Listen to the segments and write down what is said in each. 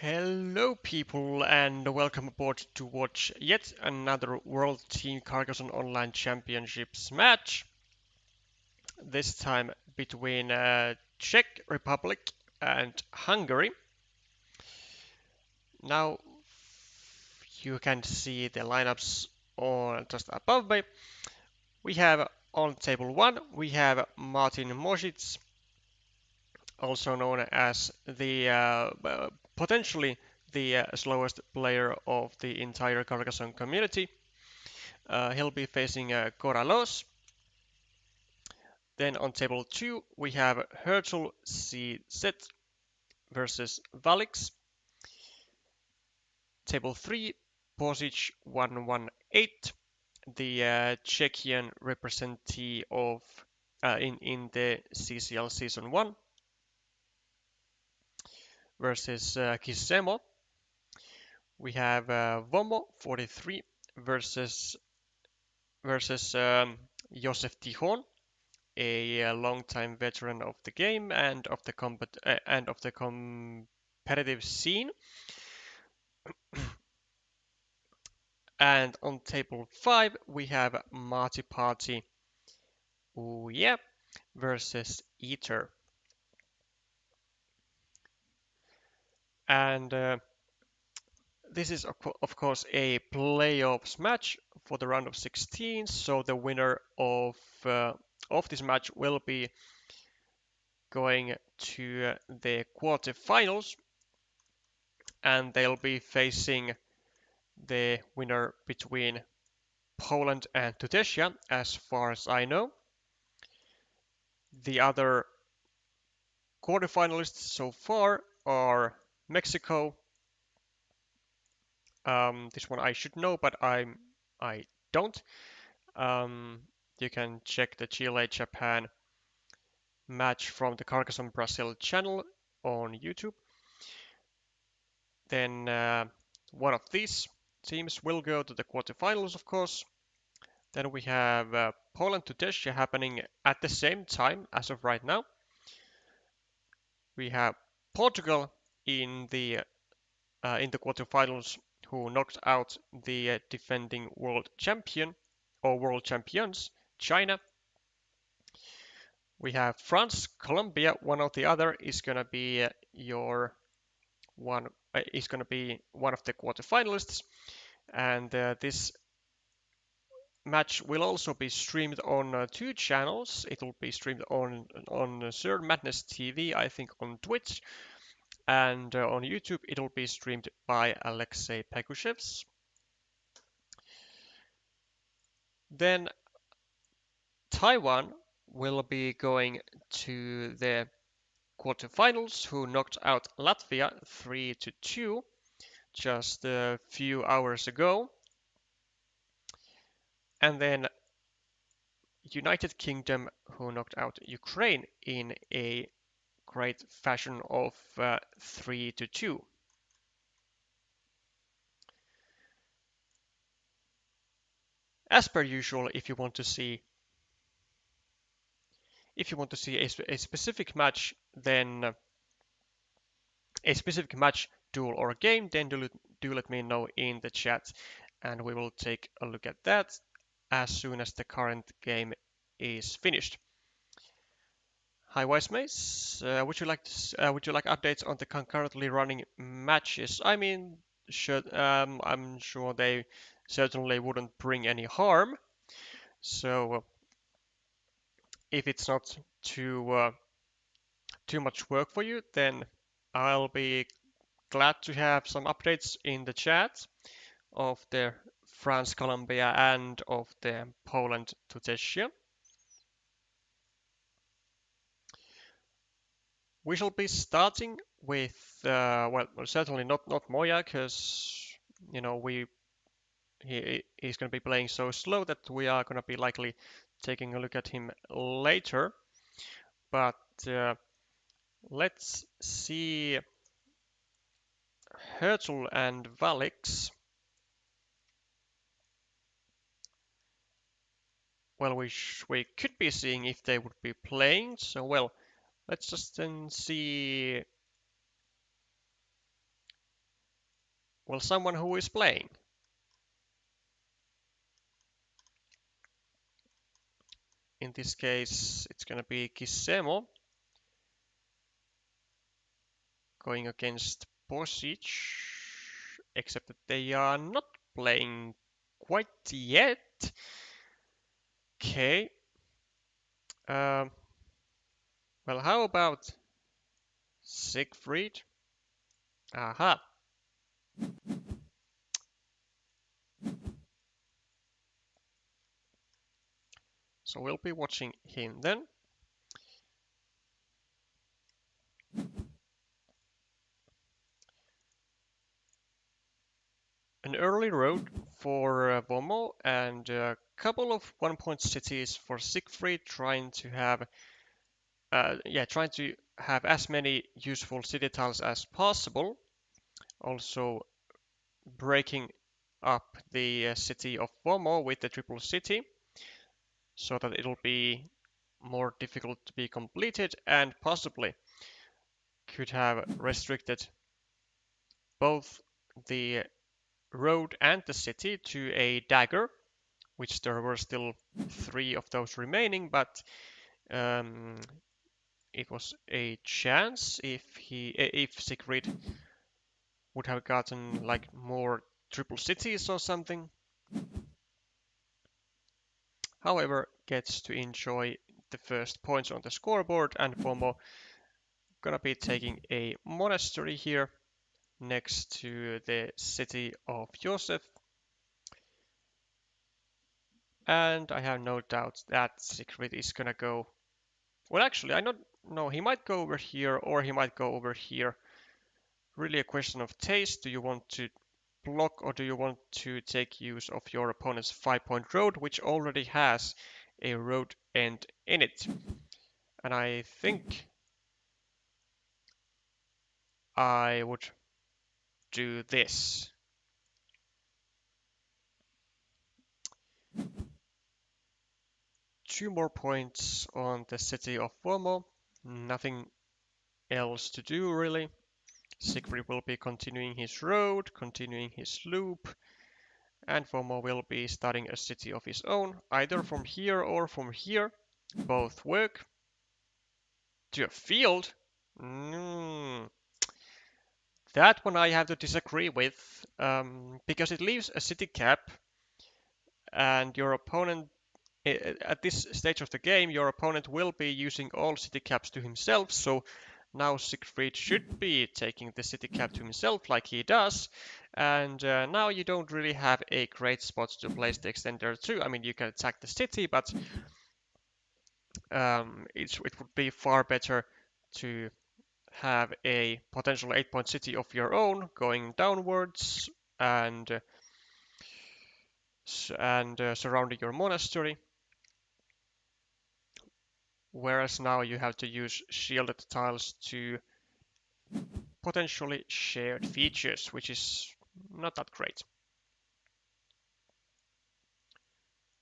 Hello people and welcome aboard to watch yet another World Team Carcassonne Online Championships match. This time between Czech Republic and Hungary. Now you can see the lineups on just above me. We have on table 1 we have Martin Mosic, also known as the potentially the slowest player of the entire Carcassonne community. He'll be facing Coralos. Then on table 2 we have Herzl CZ versus Valix. Table 3 Posic 118, the Czechian representative of in the CCL Season 1 versus Kisemo. We have Vomo 43 versus Josef Tijon, a long-time veteran of the game and of the competitive scene. And on table 5 we have Marty Party, ooh yeah, versus Eater. And this is of course a playoffs match for the round of 16, so the winner of this match will be going to the quarterfinals, and they'll be facing the winner between Poland and Tunisia, as far as I know. The other quarterfinalists so far are Mexico. This one I should know, but I don't. Um, you can check the Chile-Japan match from the Carcassonne Brazil channel on YouTube. Then one of these teams will go to the quarterfinals, of course. Then we have Poland Tunisia happening at the same time as of right now. We have Portugal in the quarterfinals, who knocked out the defending world champion or world champions, China. We have France, Colombia. One or the other is gonna be one of the quarterfinalists, and this match will also be streamed on two channels. It will be streamed on Sir Madness TV, I think on Twitch, and on YouTube it will be streamed by Alexei Pekushevs. Then Taiwan will be going to the quarterfinals, who knocked out Latvia 3-2 just a few hours ago. And then United Kingdom, who knocked out Ukraine in a great fashion of 3-2. As per usual, if you want to see a specific match, then a specific match, duel, or game, then do let me know in the chat, and we will take a look at that as soon as the current game is finished. Hi, Wise Mace. Would you like updates on the concurrently running matches? I mean, I'm sure they certainly wouldn't bring any harm. So if it's not too much work for you, then I'll be glad to have some updates in the chat of the France Colombia and of the Poland Tunisia. We shall be starting with well, certainly not Moya, because you know he's going to be playing so slow that we are going to be likely taking a look at him later. But let's see Herzl and Valix. Well, we could be seeing if they would be playing. So well, let's just then see Well, someone who is playing. In this case, it's gonna be Kisemo going against Bosic, except that they are not playing quite yet. Okay. Um, well, how about Siegfried? Aha. So we'll be watching him then. An early road for Vomo and a couple of one-point cities for Siegfried, trying to have as many useful city tiles as possible. Also breaking up the city of Vomo with the triple city, so that it'll be more difficult to be completed, and possibly could have restricted both the road and the city to a dagger, which there were still 3 of those remaining, but um, it was a chance if Sigrid would have gotten like more triple cities or something. However, gets to enjoy the first points on the scoreboard, and Pomo gonna be taking a monastery here next to the city of Joseph. And I have no doubt that Sigrid is gonna go. Well, actually, I don't know. He might go over here or he might go over here. Really a question of taste. Do you want to block or do you want to take use of your opponent's 5-point road, which already has a road end in it? And I think I would do this. Two more points on the city of Vomo. Nothing else to do really. Siegfried will be continuing his road, continuing his loop, and Vomo will be starting a city of his own, either from here or from here. Both work. To a field? That one I have to disagree with, because it leaves a city cap, and your opponent, at this stage of the game, your opponent will be using all city caps to himself, so now Siegfried should be taking the city cap to himself like he does, and now you don't really have a great spot to place the extender too. I mean, you can attack the city, but it would be far better to have a potential 8-point city of your own going downwards and surrounding your monastery. Whereas now you have to use shielded tiles to potentially shared features, which is not that great.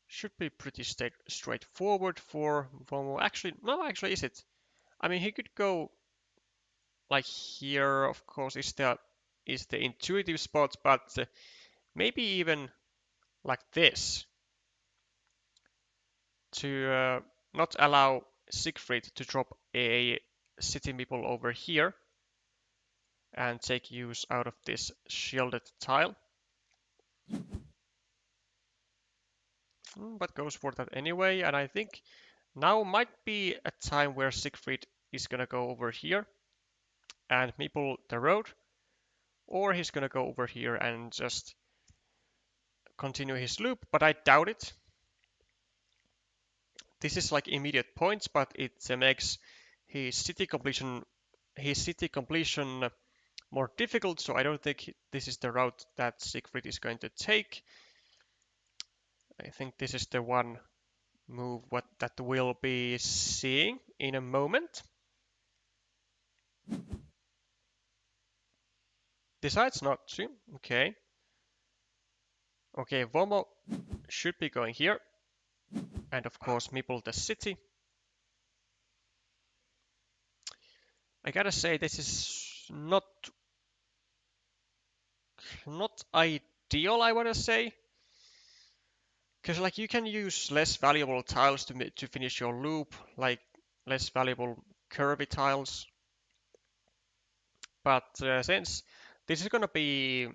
Should be pretty straightforward for Vomo. Actually, no, actually, is it? I mean, he could go like here, of course, is the intuitive spot, but maybe even like this to not allow Siegfried to drop a city meeple over here and take use out of this shielded tile. But goes for that anyway, and I think now might be a time where Siegfried is gonna go over here and meeple the road, or he's gonna go over here and just continue his loop, but I doubt it. This is like immediate points, but it makes his city completion more difficult, so I don't think this is the route that Siegfried is going to take. I think this is the one move that we'll be seeing in a moment. Decides not to. Okay. Okay, Vomo should be going here. And of course, meeple the city. I gotta say, this is not not ideal, I want to say. Because like you can use less valuable tiles to finish your loop, like less valuable curvy tiles. But since this is gonna be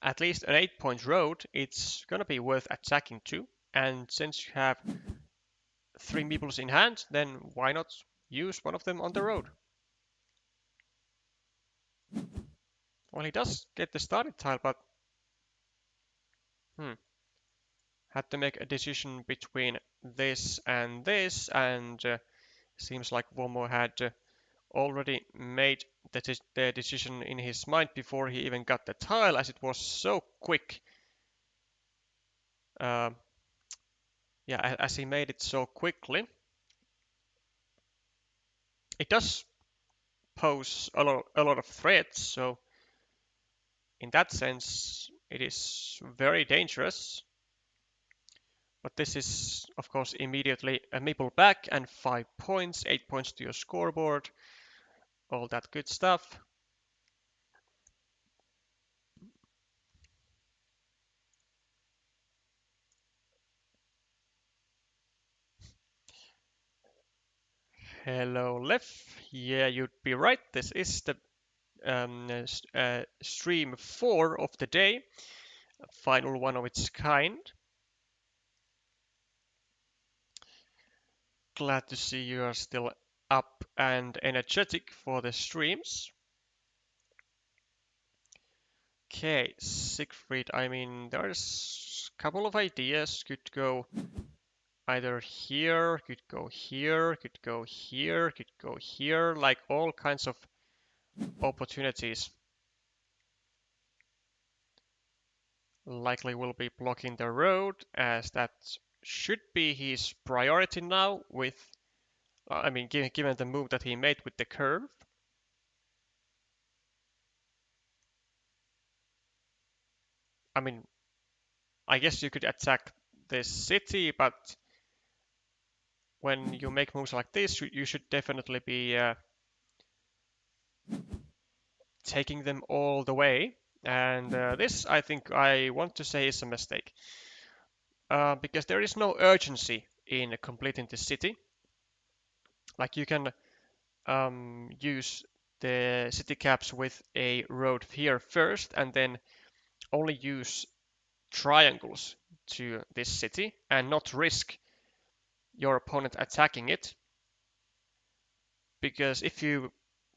at least an 8-point road, it's gonna be worth attacking too. And since you have 3 meeples in hand, then why not use one of them on the road? Well, he does get the starting tile, but had to make a decision between this, and seems like Vomo had already made the decision in his mind before he even got the tile, as it was so quick. Um, yeah, as he made it so quickly. It does pose a lot of threats, so in that sense, it is very dangerous. But this is, of course, immediately a meeple back and 5 points, 8 points to your scoreboard, all that good stuff. Hello, Lev. Yeah, you'd be right. This is the stream 4 of the day, final one of its kind. Glad to see you are still up and energetic for the streams. Okay, Siegfried, I mean, there's a couple of ideas. Could go either here, could go here, could go here, could go here, like all kinds of opportunities. Likely will be blocking the road, as that should be his priority now with, I mean, given the move that he made with the curve. I mean, I guess you could attack this city, but when you make moves like this, you should definitely be taking them all the way. And this, I think, I want to say is a mistake. Because there is no urgency in completing the city. Like you can use the city caps with a road here first, and then only use triangles to this city and not risk your opponent attacking it. Because if you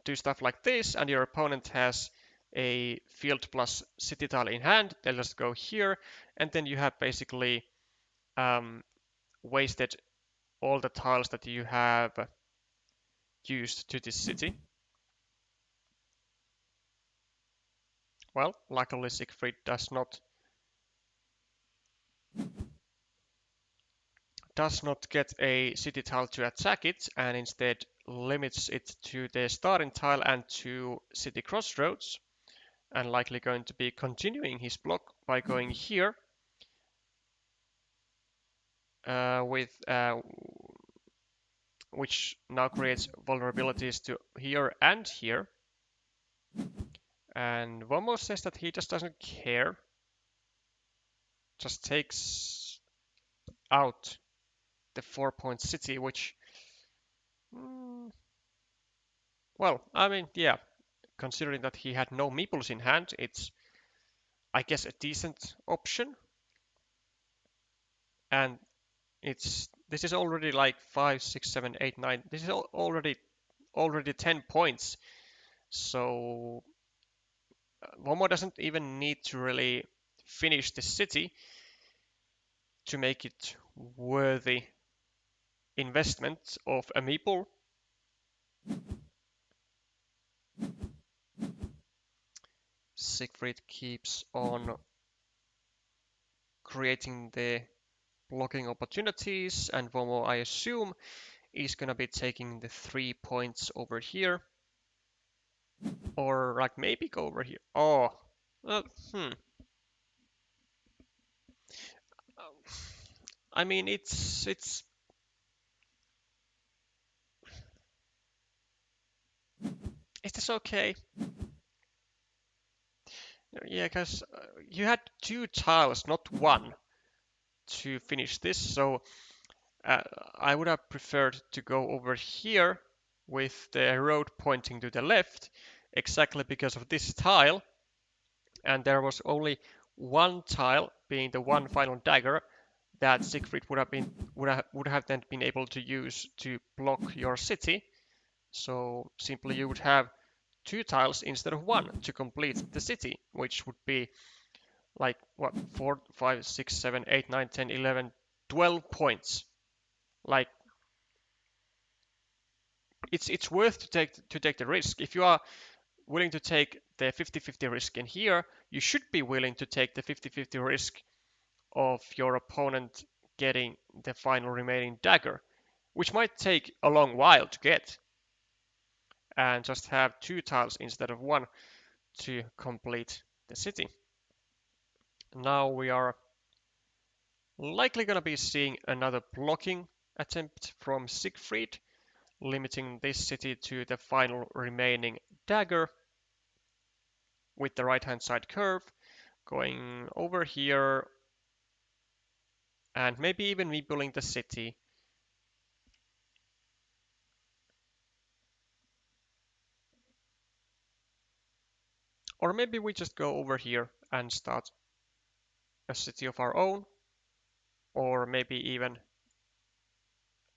do stuff like this and your opponent has a field plus city tile in hand, they'll just go here, and then you have basically wasted all the tiles that you have used to this city. Well, luckily Siegfried does not get a city tile to attack it, and instead limits it to the starting tile and to city crossroads, and likely going to be continuing his block by going here with which now creates vulnerabilities to here and here. And Vomo says that he just doesn't care, just takes out the 4-point city, which, well, I mean, yeah, considering that he had no meeples in hand, it's, I guess, a decent option. And this is already like 5, 6, 7, 8, 9. This is already 10 points. So Vomo doesn't even need to really finish the city to make it worthy investment of a meeple. Siegfried keeps on creating the blocking opportunities, and Vomo, I assume, is gonna be taking the 3 points over here. Or like maybe go over here. Oh, uh, hmm. I mean, it's okay. Yeah, because you had 2 tiles, not one, to finish this. So uh, I would have preferred to go over here with the road pointing to the left, exactly because of this tile. And there was only one tile, being the one final dagger, that Siegfried would have then been able to use to block your city. So simply you would have 2 tiles instead of one to complete the city, which would be like what 4, 5, 6, 7, 8, 9, 10, 11, 12 points. Like it's worth to take the risk. If you are willing to take the 50-50 risk in here, you should be willing to take the 50-50 risk of your opponent getting the final remaining dagger, which might take a long while to get, and just have 2 tiles instead of one to complete the city. Now we are likely going to be seeing another blocking attempt from Siegfried, limiting this city to the final remaining dagger with the right hand side curve, going over here, and maybe even rebuilding the city. Or maybe we just go over here and start a city of our own, or maybe even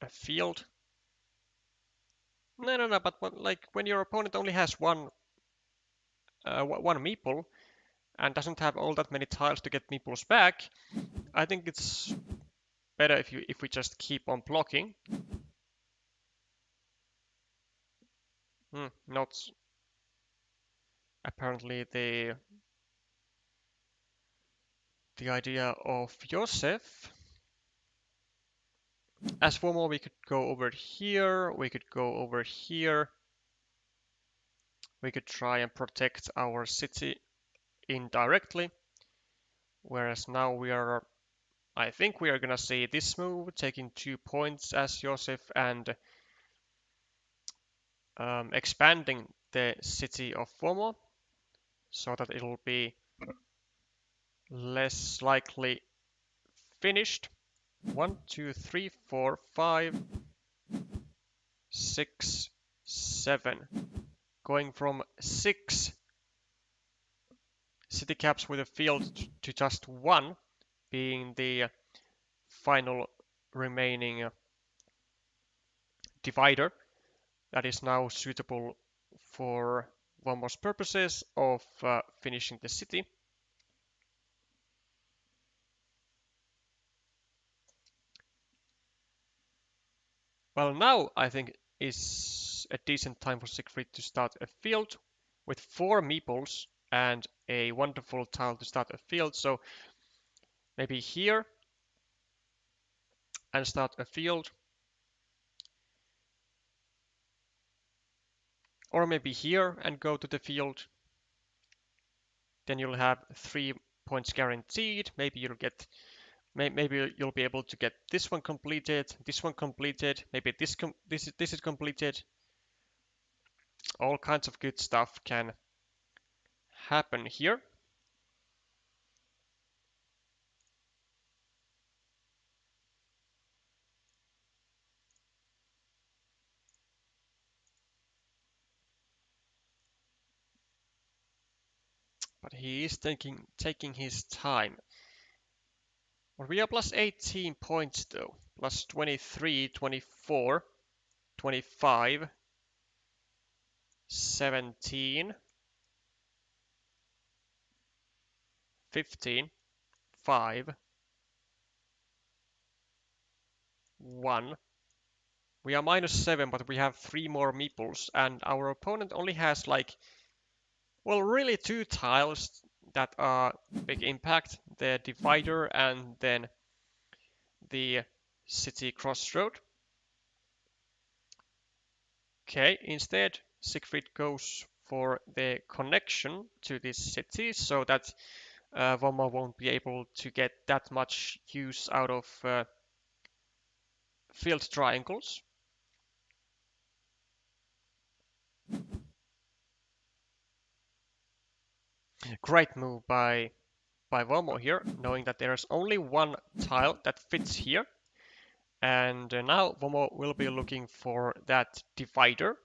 a field. No, but like when your opponent only has one meeple and doesn't have all that many tiles to get meeples back, I think it's better if we just keep on blocking. Not apparently the idea of Joseph. As for more, we could go over here, we could go over here. We could try and protect our city indirectly. Whereas now I think we are gonna see this move, taking 2 points as Joseph and expanding the city of Como so that it'll be less likely finished. 1, 2, 3, 4, 5, 6, 7. Going from 6 city caps with a field to just 1, being the final remaining divider that is now suitable for Vomo's purposes of finishing the city. Well, now I think is a decent time for Siegfried to start a field with 4 meeples and a wonderful tile to start a field. So maybe here and start a field. Or maybe here and go to the field. Then you'll have 3 points guaranteed. Maybe you'll be able to get this one completed, maybe this is completed. All kinds of good stuff can happen here. But he is taking his time. Well, we are plus 18 points though. Plus 23, 24, 25, 17, 15, 5, 1. We are -7, but we have 3 more meeples, and our opponent only has like, well, really 2 tiles that are big impact, the divider and then the city crossroad. Okay, instead Siegfried goes for the connection to this city so that Vomo won't be able to get that much use out of field triangles. Great move by Vomo here, knowing that there's only one tile that fits here. And now Vomo will be looking for that divider.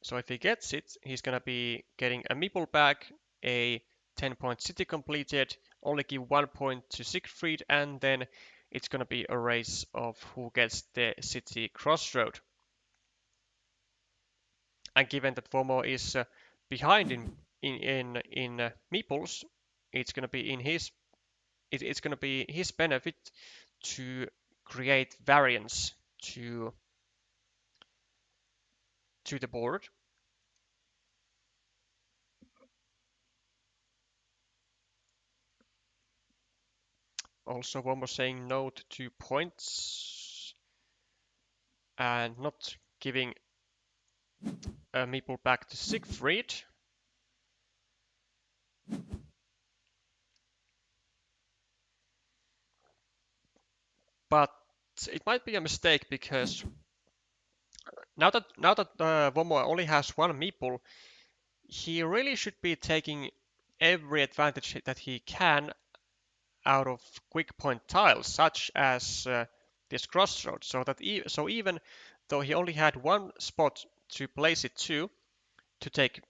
So if he gets it, he's gonna be getting a meeple back, a 10-point city completed, only give 1 point to Siegfried, and then it's gonna be a race of who gets the city crossroad. And given that Vomo is behind in meeples, it's gonna be it's gonna be his benefit to create variance to the board. Also, one was saying no to 2 points and not giving a meeple back to Siegfried. But it might be a mistake because now that Vomo only has one meeple, he really should be taking every advantage that he can out of quick point tiles, such as this crossroad, so that even though he only had one spot to place it to take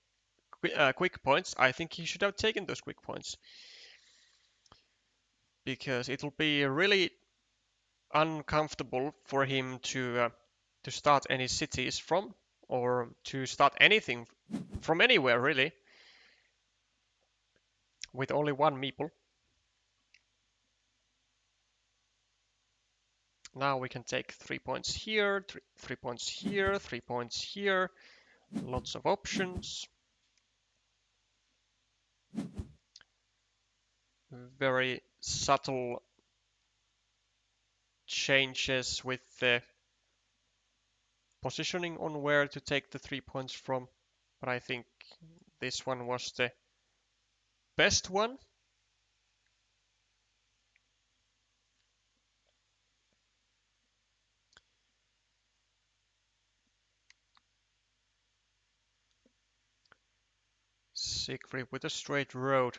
quick points, I think he should have taken those quick points because it will be really uncomfortable for him to start any cities from or to start anything from anywhere really with only one meeple. Now we can take 3 points here, 3 points here, 3 points here. Lots of options. Very subtle changes with the positioning on where to take the 3 points from. But I think this one was the best one. Siegfried with a straight road.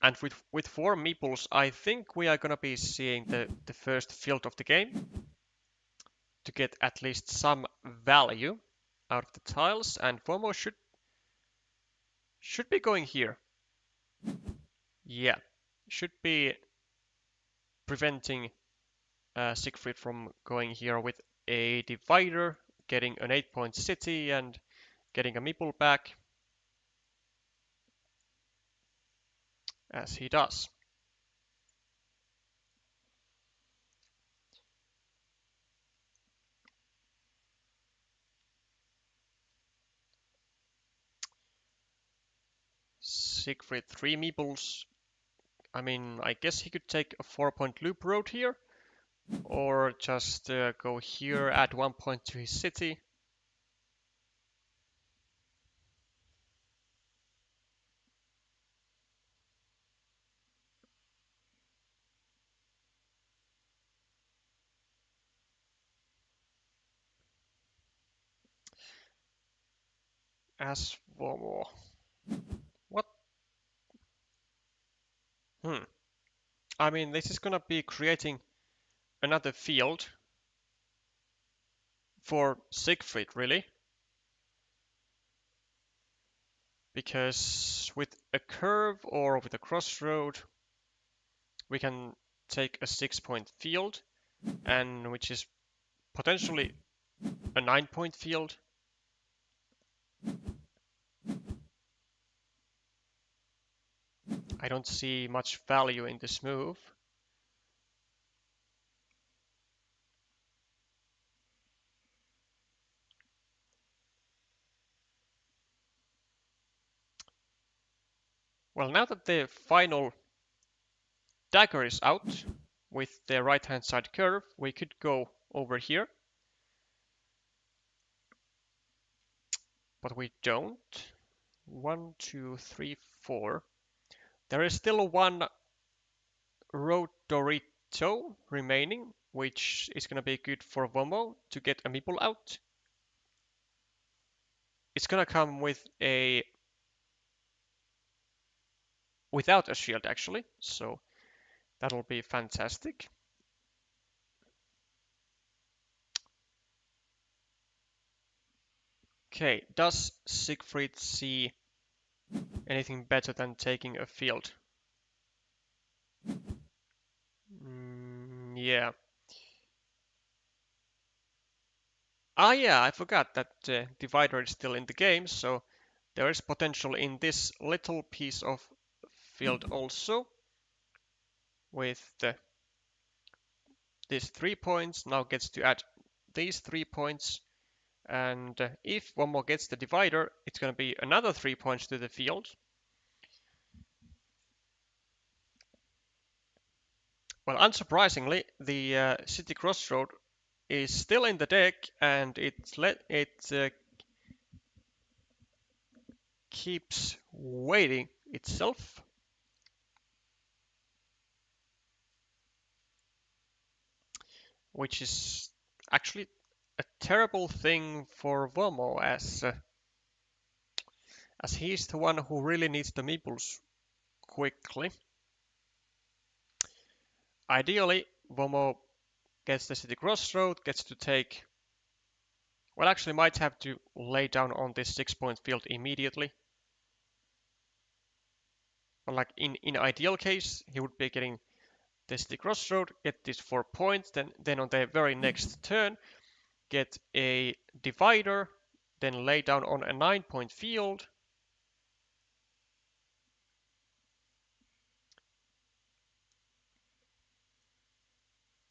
And with 4 meeples, I think we are gonna be seeing the first field of the game to get at least some value out of the tiles, and Vomo should be going here. Yeah, should be preventing Siegfried from going here with a divider, getting an 8-point city and getting a meeple back, as he does. Siegfried 3 meeples. I mean, I guess he could take a 4-point loop road here, or just go here, add 1 point to his city. As Vomo. What? I mean, this is gonna be creating another field for Siegfried, really. Because with a curve or with a crossroad, we can take a 6-point field, and which is potentially a 9-point field. I don't see much value in this move. Well, now that the final dagger is out with the right-hand side curve, we could go over here. But we don't. 1, 2, 3, 4. There is still one road Dorito remaining, which is going to be good for Vomo to get a meeple out. It's going to come with a without a shield actually, so that'll be fantastic. Okay, does Siegfried see anything better than taking a field? Yeah. Ah, yeah, I forgot that divider is still in the game, so there is potential in this little piece of field also with these 3 points. Now gets to add these 3 points, and if one more gets the divider, it's going to be another 3 points to the field. Well, unsurprisingly, the city crossroad is still in the deck, and it keeps waiting itself. Which is actually a terrible thing for Vomo, as he's the one who really needs the meeples quickly. Ideally, Vomo gets the city crossroad, gets to take. Well, actually, might have to lay down on this 6-point field immediately. But like in ideal case, he would be getting the city crossroad, get these 4 points, then on the very next turn, get a divider, then lay down on a 9-point field.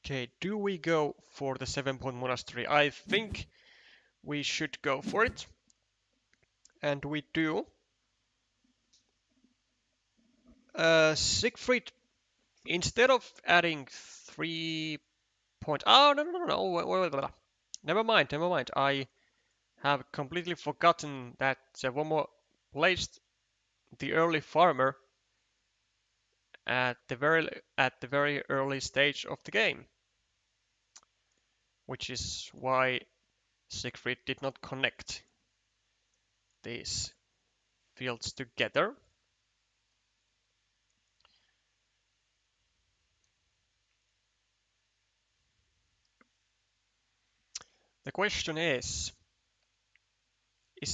Okay, do we go for the 7-point monastery? I think we should go for it. And we do. Siegfried, instead of adding 3 points. Oh, no. Never mind. I have completely forgotten that Vomo placed the early farmer at the very early stage of the game, which is why Siegfried did not connect these fields together. The question is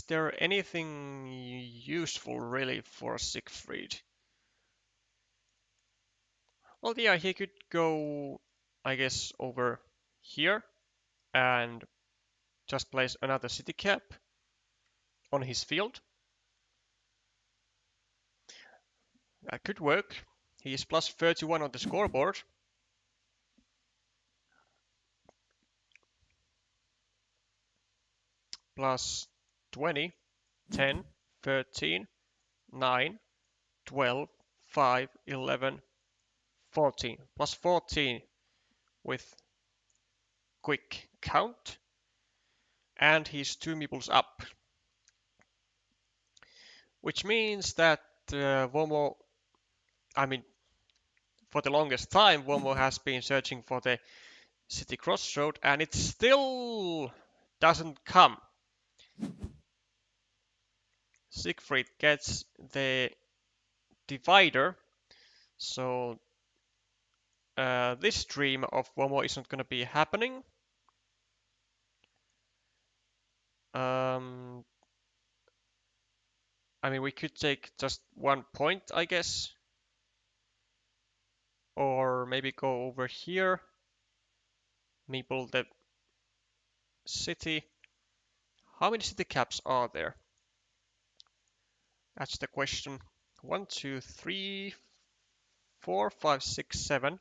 there anything useful really for Siegfried? Well, yeah, he could go, I guess, over here and just place another city cap on his field. That could work. He is plus 31 on the scoreboard. Plus 20, 10, 13, 9, 12, 5, 11, 14. Plus 14 with quick count. And he's 2 meeples up. Which means that Vomo, I mean, for the longest time, Vomo has been searching for the city crossroad, and it still doesn't come. Siegfried gets the divider, so this dream of Vomo isn't going to be happening. I mean, we could take just 1 point, I guess. Or maybe go over here. Meeple the city. How many city caps are there? That's the question. 1, 2, 3, 4, 5, 6, 7,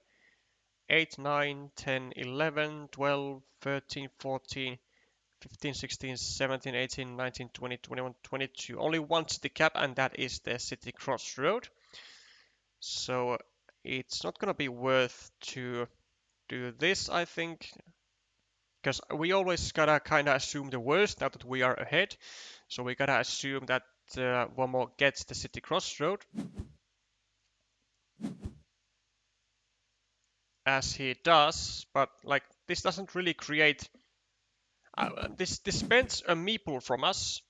8, 9, 10, 11, 12, 13, 14, 15, 16, 17, 18, 19, 20, 21, 22. Only one city cap, and that is the city crossroad. So it's not gonna be worth to do this, I think, because we always gotta kind of assume the worst now that we are ahead. So we gotta assume that one more gets the city crossroad, as he does. But like this doesn't really create. This spends a meeple from us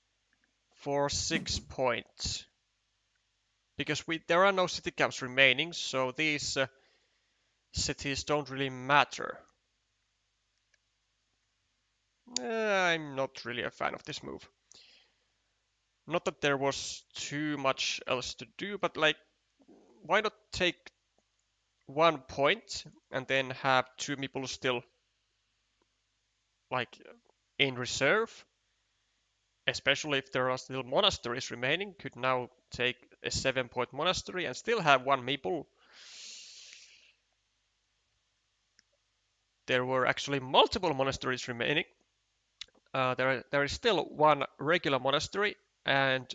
for 6 points, because there are no city caps remaining, so these cities don't really matter. I'm not really a fan of this move. Not that there was too much else to do, but like, why not take 1 point and then have 2 people still like in reserve? Especially if there are still monasteries remaining, could now take a 7-point monastery and still have 1 meeple. There were actually multiple monasteries remaining. There is still 1 regular monastery and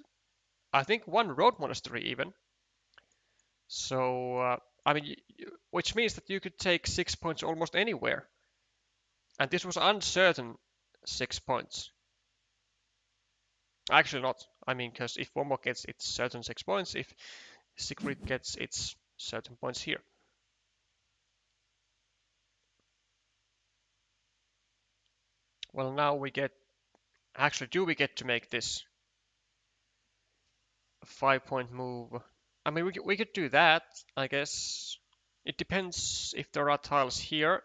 I think 1 road monastery even. So, I mean, which means that you could take 6 points almost anywhere. And this was uncertain 6 points. Actually not. I mean, because if Momo gets its certain 6 points, if Siegfried gets its certain points here. Well, now we get... Actually, do we get to make this a 5-point move? I mean, we could do that, I guess. It depends if there are tiles here,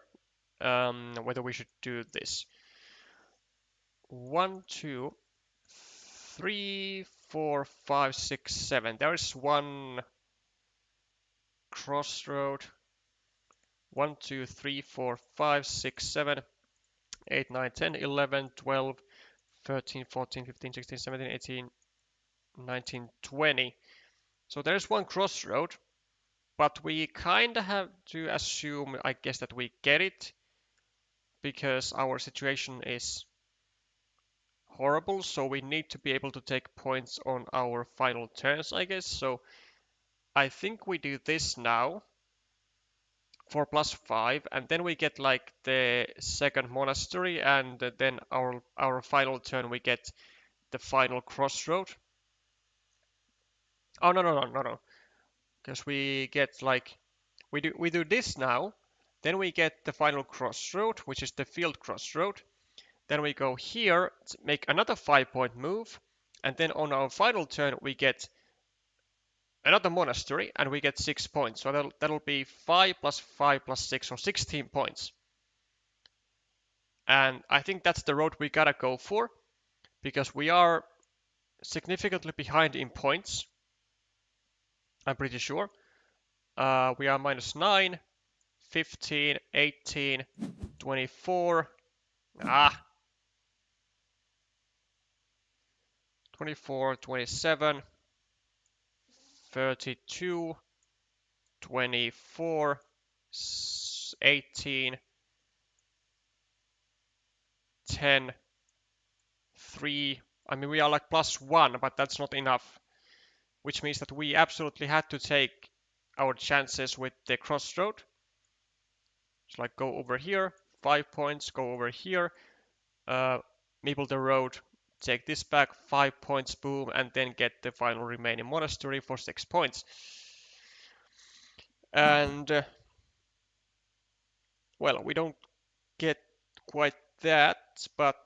whether we should do this. 1, 2, 3, 4, 5, 6, 7. There is 1 crossroad. 1, 2, 3, 4, 5, 6, 7, 8, 9, 10, 11, 12, 13, 14, 15, 16, 17, 18, 19, 20. So there's 1 crossroad, but we kind of have to assume, I guess, that we get it because our situation is horrible, so we need to be able to take points on our final turns, I guess. So I think we do this now for +5, and then we get like the 2nd monastery, and then our final turn we get the final crossroad. Oh no, because we get like we do this now, then we get the final crossroad, which is the field crossroad. Then we go here, make another 5-point move, and then on our final turn we get another monastery, and we get 6 points. So that'll be 5 plus 5 plus 6, so 16 points. And I think that's the road we gotta go for, because we are significantly behind in points. I'm pretty sure. We are -9, 15, 18, 24. 24, 27, 32, 24, 18, 10, 3. I mean, we are like +1, but that's not enough. Which means that we absolutely had to take our chances with the crossroad. So like go over here, 5 points, go over here, meeple the road, take this back, 5 points, boom, and then get the final remaining monastery for 6 points. And, well, we don't get quite that, but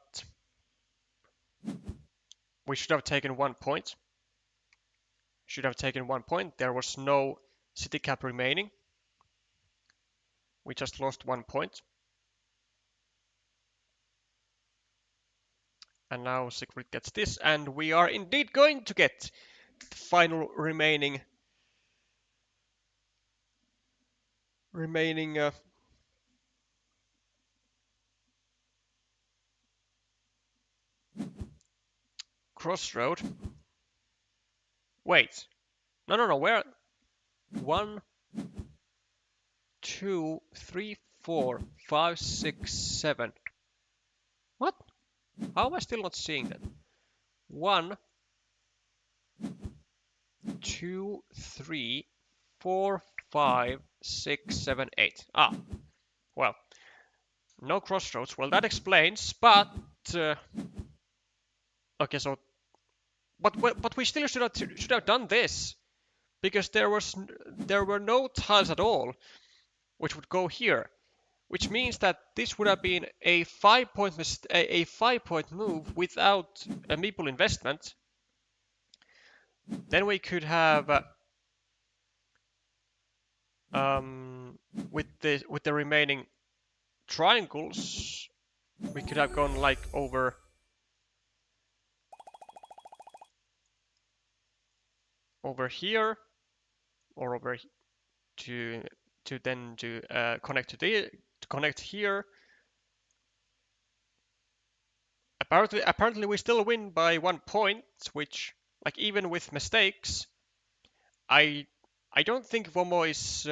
we should have taken 1 point. Should have taken 1 point. There was no city cap remaining. We just lost 1 point. And now Siegfried gets this, and we are indeed going to get the final remaining crossroad. Wait. No. Where? 1, 2, 3, 4, 5, 6, 7. What? How am I still not seeing that? 1, 2, 3, 4, 5, 6, 7, 8. Well, no crossroads. Well, that explains, but okay, so but we still should have done this because there were no tiles at all which would go here, which means that this would have been a 5-point move without a meeple investment. Then we could have with the remaining triangles, we could have gone like over here, or over to then to connect to connect here. Apparently we still win by 1 point, which, like, even with mistakes, I don't think Vomo is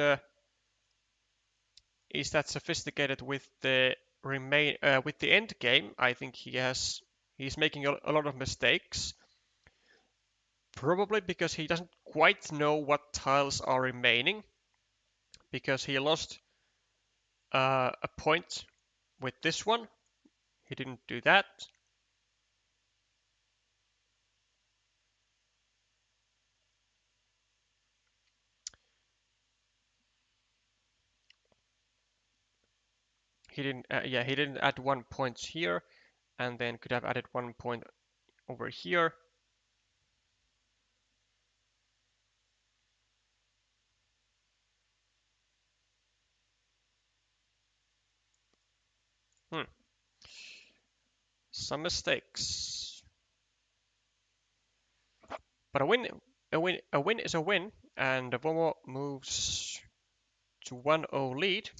that sophisticated with the with the end game. I think he's making a lot of mistakes, probably because he doesn't quite know what tiles are remaining, because he lost a point with this one. He didn't do that. He didn't. Yeah, he didn't add 1 point here, and then could have added 1 point over here. Some mistakes, but a win is a win, and Vomo moves to 1-0 lead.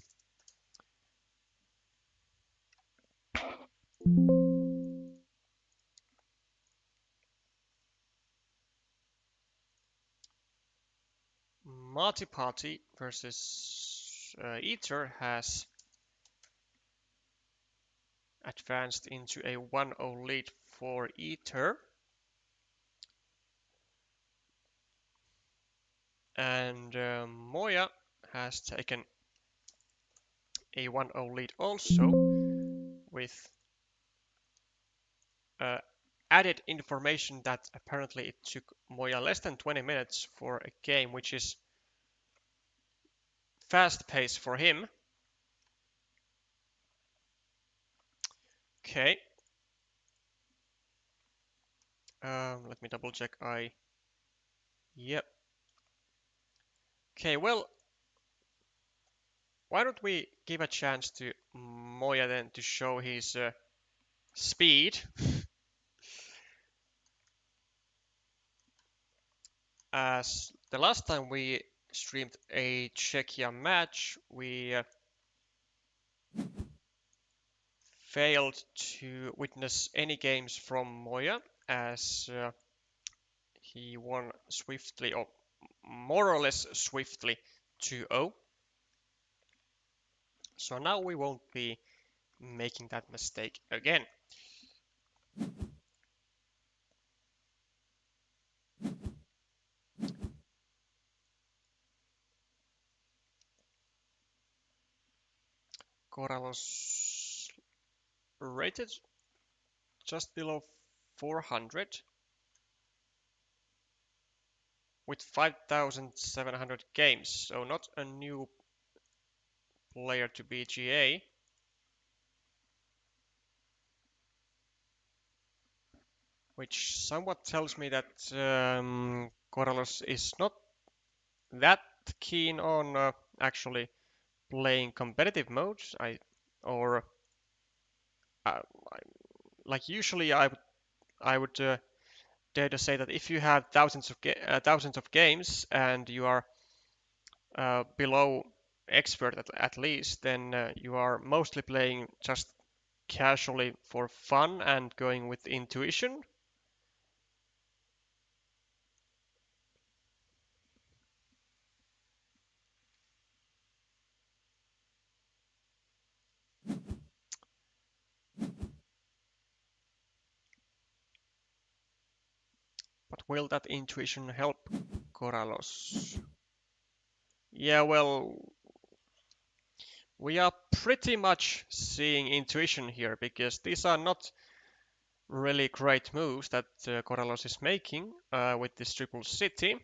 Marty Party versus Eater has advanced into a 1-0 lead for Eater. And Moya has taken a 1-0 lead also, with added information that apparently it took Moya less than 20 minutes for a game, which is fast pace for him. Okay. Let me double check. Yep. Okay, well, why don't we give a chance to Moya then to show his speed. As the last time we streamed a Czechia match, we failed to witness any games from Moya, as he won swiftly, or more or less swiftly, 2-0. So now we won't be making that mistake again. Corallos rated just below 400 with 5,700 games, so not a new player to BGA. Which somewhat tells me that Corallos is not that keen on actually playing competitive modes. Or uh, like usually I would dare to say that if you have thousands of games and you are below expert at least, then you are mostly playing just casually for fun and going with intuition. But will that intuition help Corallos? Yeah, well, we are pretty much seeing intuition here, because these are not really great moves that Corallos is making with this triple city.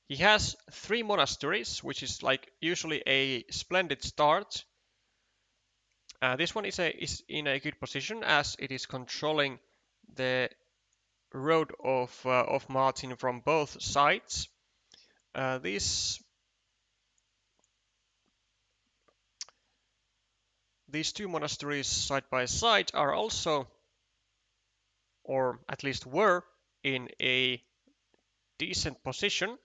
He has 3 monasteries, which is like usually a splendid start. This one is in a good position, as it is controlling the road of Martin from both sides. These these two monasteries side by side are also, or at least were, in a decent position,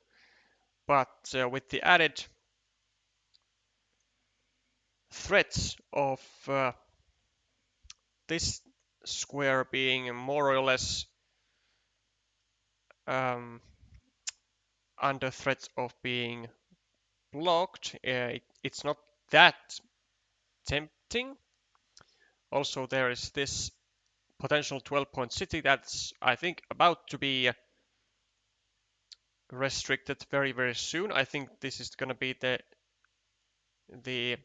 but with the added threats of this square being more or less under threat of being blocked, it's not that tempting. Also, there is this potential 12-point city that's, I think, about to be restricted very, very soon. I think this is going to be the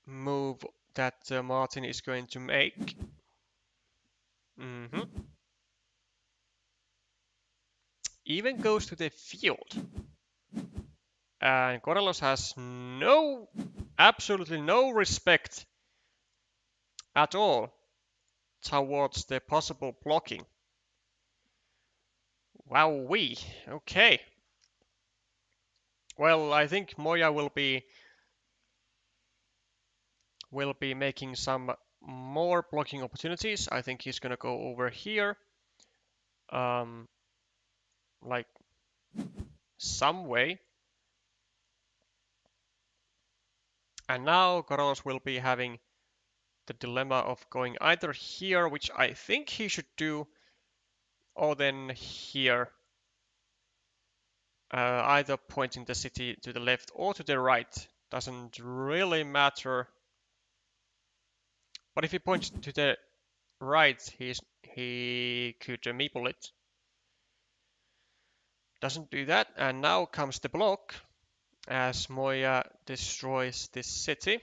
move that Martin is going to make. Even goes to the field. And Corellos has absolutely no respect at all towards the possible blocking. Wowee. Okay. Well, I think Moya will be making some more blocking opportunities. I think he's gonna go over here, like some way. And now Corollos will be having the dilemma of going either here, which I think he should do, or then here. Either pointing the city to the left or to the right. Doesn't really matter. But if he points to the right, he could meeple it. Doesn't do that, and now comes the block as Moya destroys this city.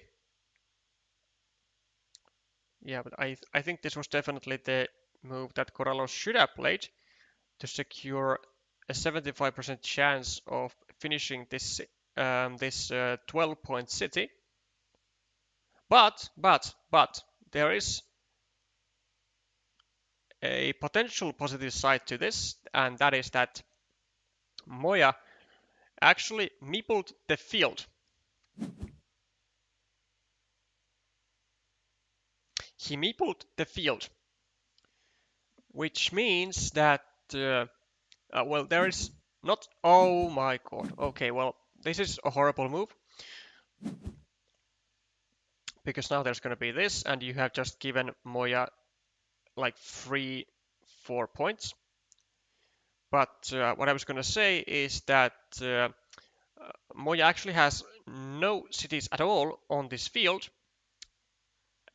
Yeah, but I think this was definitely the move that Corallos should have played to secure a 75% chance of finishing this 12-point city. But there is a potential positive side to this, and that is that Moya actually meepled the field. He meepled the field, which means that, well, there is not, oh my god, okay, well, this is a horrible move, because now there's going to be this, and you have just given Moya like 3-4 points. But what I was going to say is that Moya actually has no cities at all on this field,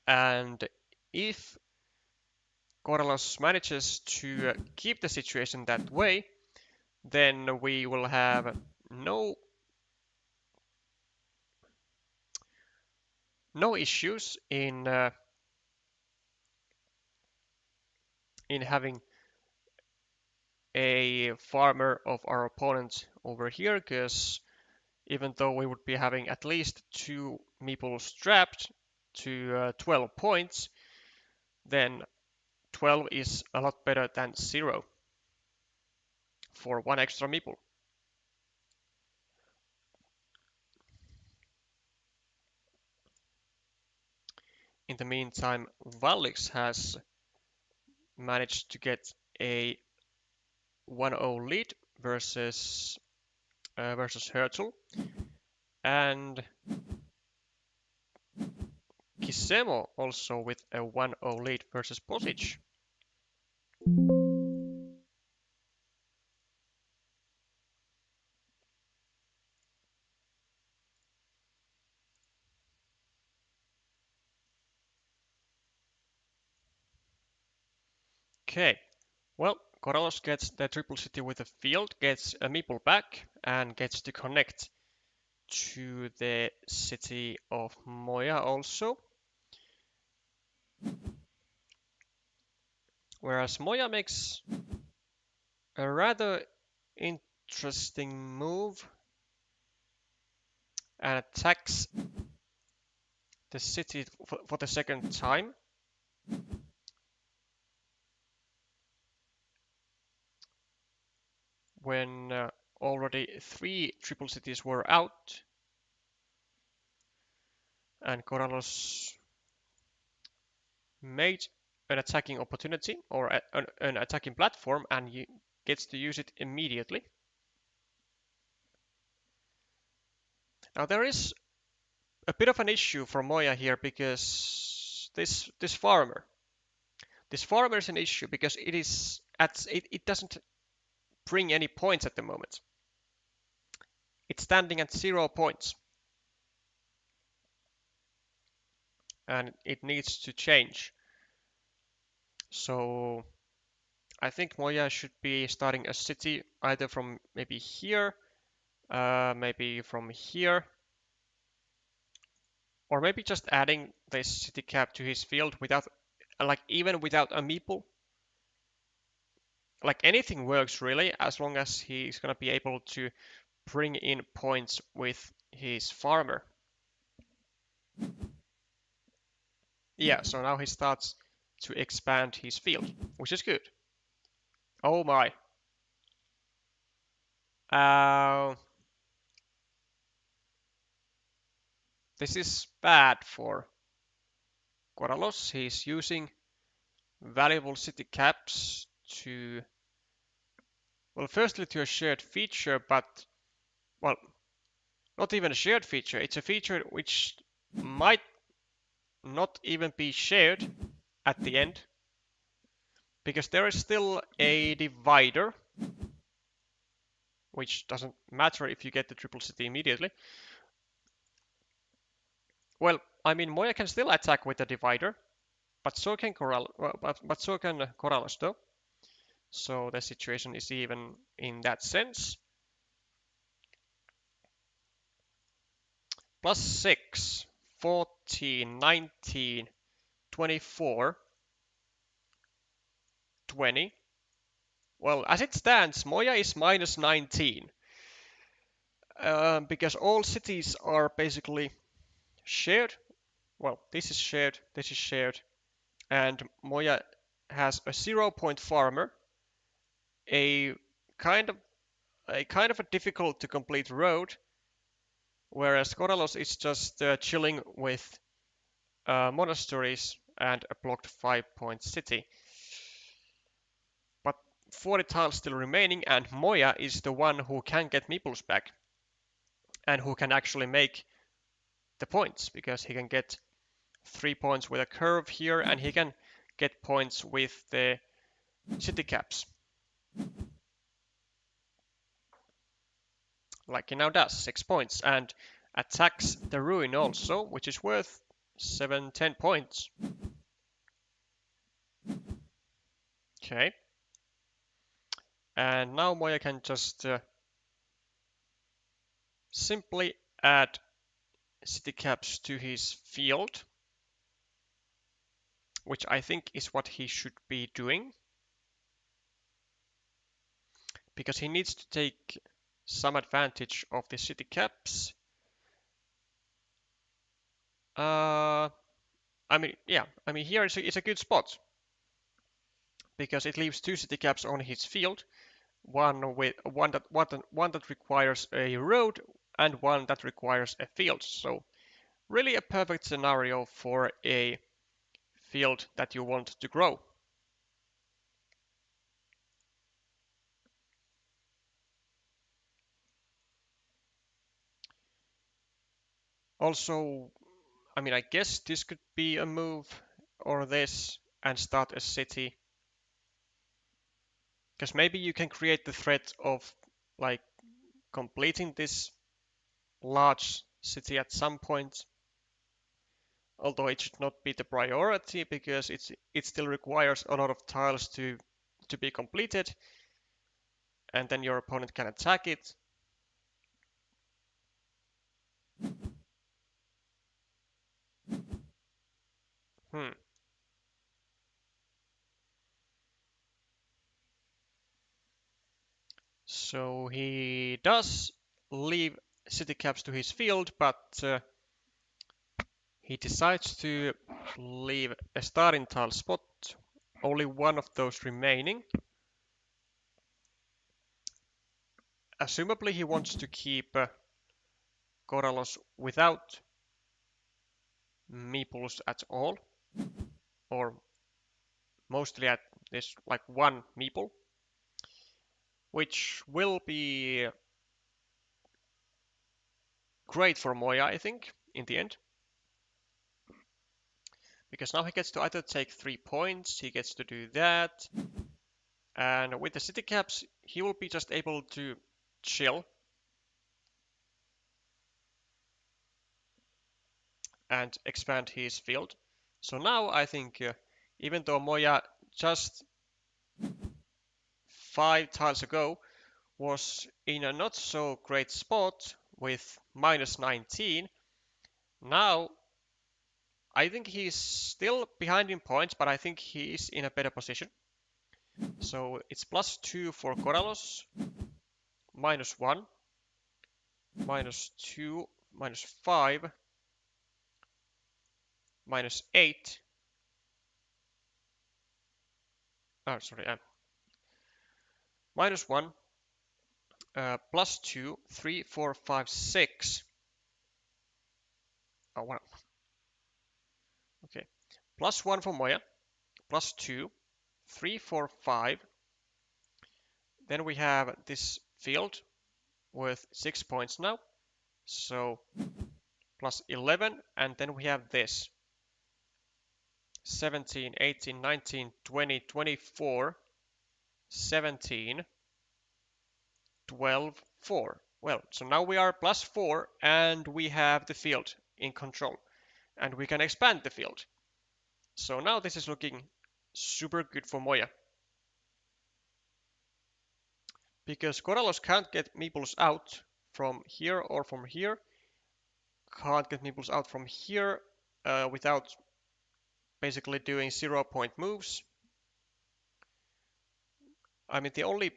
and if Corellos manages to keep the situation that way, then we will have no issues in having a farmer of our opponent over here, because even though we would be having at least 2 meeples trapped to 12 points, then 12 is a lot better than 0 for 1 extra meeple. In the meantime, Valix has managed to get a 1-0 lead versus Hertel, and Kisemo also with a 1-0 lead versus Posic. Okay, well, Corellos gets the triple city with a field, gets a meeple back, and gets to connect to the city of Moya also. Whereas Moya makes a rather interesting move and attacks the city for the second time. When already 3 triple cities were out. And Corallos made an attacking opportunity or an attacking platform and he gets to use it immediately. Now there is a bit of an issue for Moya here because this farmer is an issue because it doesn't bring any points at the moment. It's standing at 0 points and it needs to change. So I think Moya should be starting a city either from maybe here, maybe from here, or maybe just adding this city cap to his field without, like even without a meeple. Like anything works really, as long as he's gonna be able to bring in points with his farmer. Yeah, so now he starts to expand his field, which is good. Oh my. This is bad for Corallos. He's using valuable city caps to, well, firstly to a shared feature, but, well, not even a shared feature. It's a feature which might not even be shared at the end, because there is still a divider, which doesn't matter if you get the triple city immediately. Well, I mean, Moya can still attack with the divider, but so can Corallos though. So the situation is even in that sense. Plus 6, 14, 19, 24, 20. Well, as it stands, Moya is minus 19. Because all cities are basically shared. Well, this is shared, and Moya has a 0-point farmer, a kind of a difficult to complete road, whereas Corallos is just chilling with monasteries and a blocked 5-point city. But 40 tiles still remaining, and Moya is the one who can get meeples back and who can actually make the points, because he can get 3 points with a curve here and he can get points with the city caps, like he now does, 6 points, and attacks the ruin also, which is worth 7-10 points. Okay, and now Moya can just simply add city caps to his field, which I think is what he should be doing, because he needs to take some advantage of the city caps. I mean, yeah, I mean here is a good spot, because it leaves 2 city caps on his field, one that requires a road and one that requires a field. So really a perfect scenario for a field that you want to grow. Also, I mean, I guess this could be a move, or this, and start a city, because maybe you can create the threat of like completing this large city at some point, although it should not be the priority because it still requires a lot of tiles to be completed, and then your opponent can attack it. So he does leave city caps to his field, but he decides to leave a starting tile spot, only one of those remaining. assumably he wants to keep Corallos without meeples at all, or mostly at this like one meeple, which will be great for Moya, I think, in the end. Because now he gets to either take 3 points, he gets to do that, and with the city caps, he will be just able to chill and expand his field. So now I think, even though Moya just 5 tiles ago was in a not so great spot with -19, now I think he's still behind in points, but I think he's in a better position. So it's +2 for Corallos, -1, -2, -5, -8. Oh, sorry, -1, +2, 3, 4, 5, 6. Oh, wow. Okay. +1 for Moya, +2, 3, 4, 5. Then we have this field with 6 points now. So +11, and then we have this 17, 18, 19, 20, 24, 17, 12, 4. Well, so now we are +4 and we have the field in control and we can expand the field. So now this is looking super good for Moya. Because Corallos can't get meeples out from here or from here. Can't get meeples out from here without basically doing 0-point moves. I mean, the only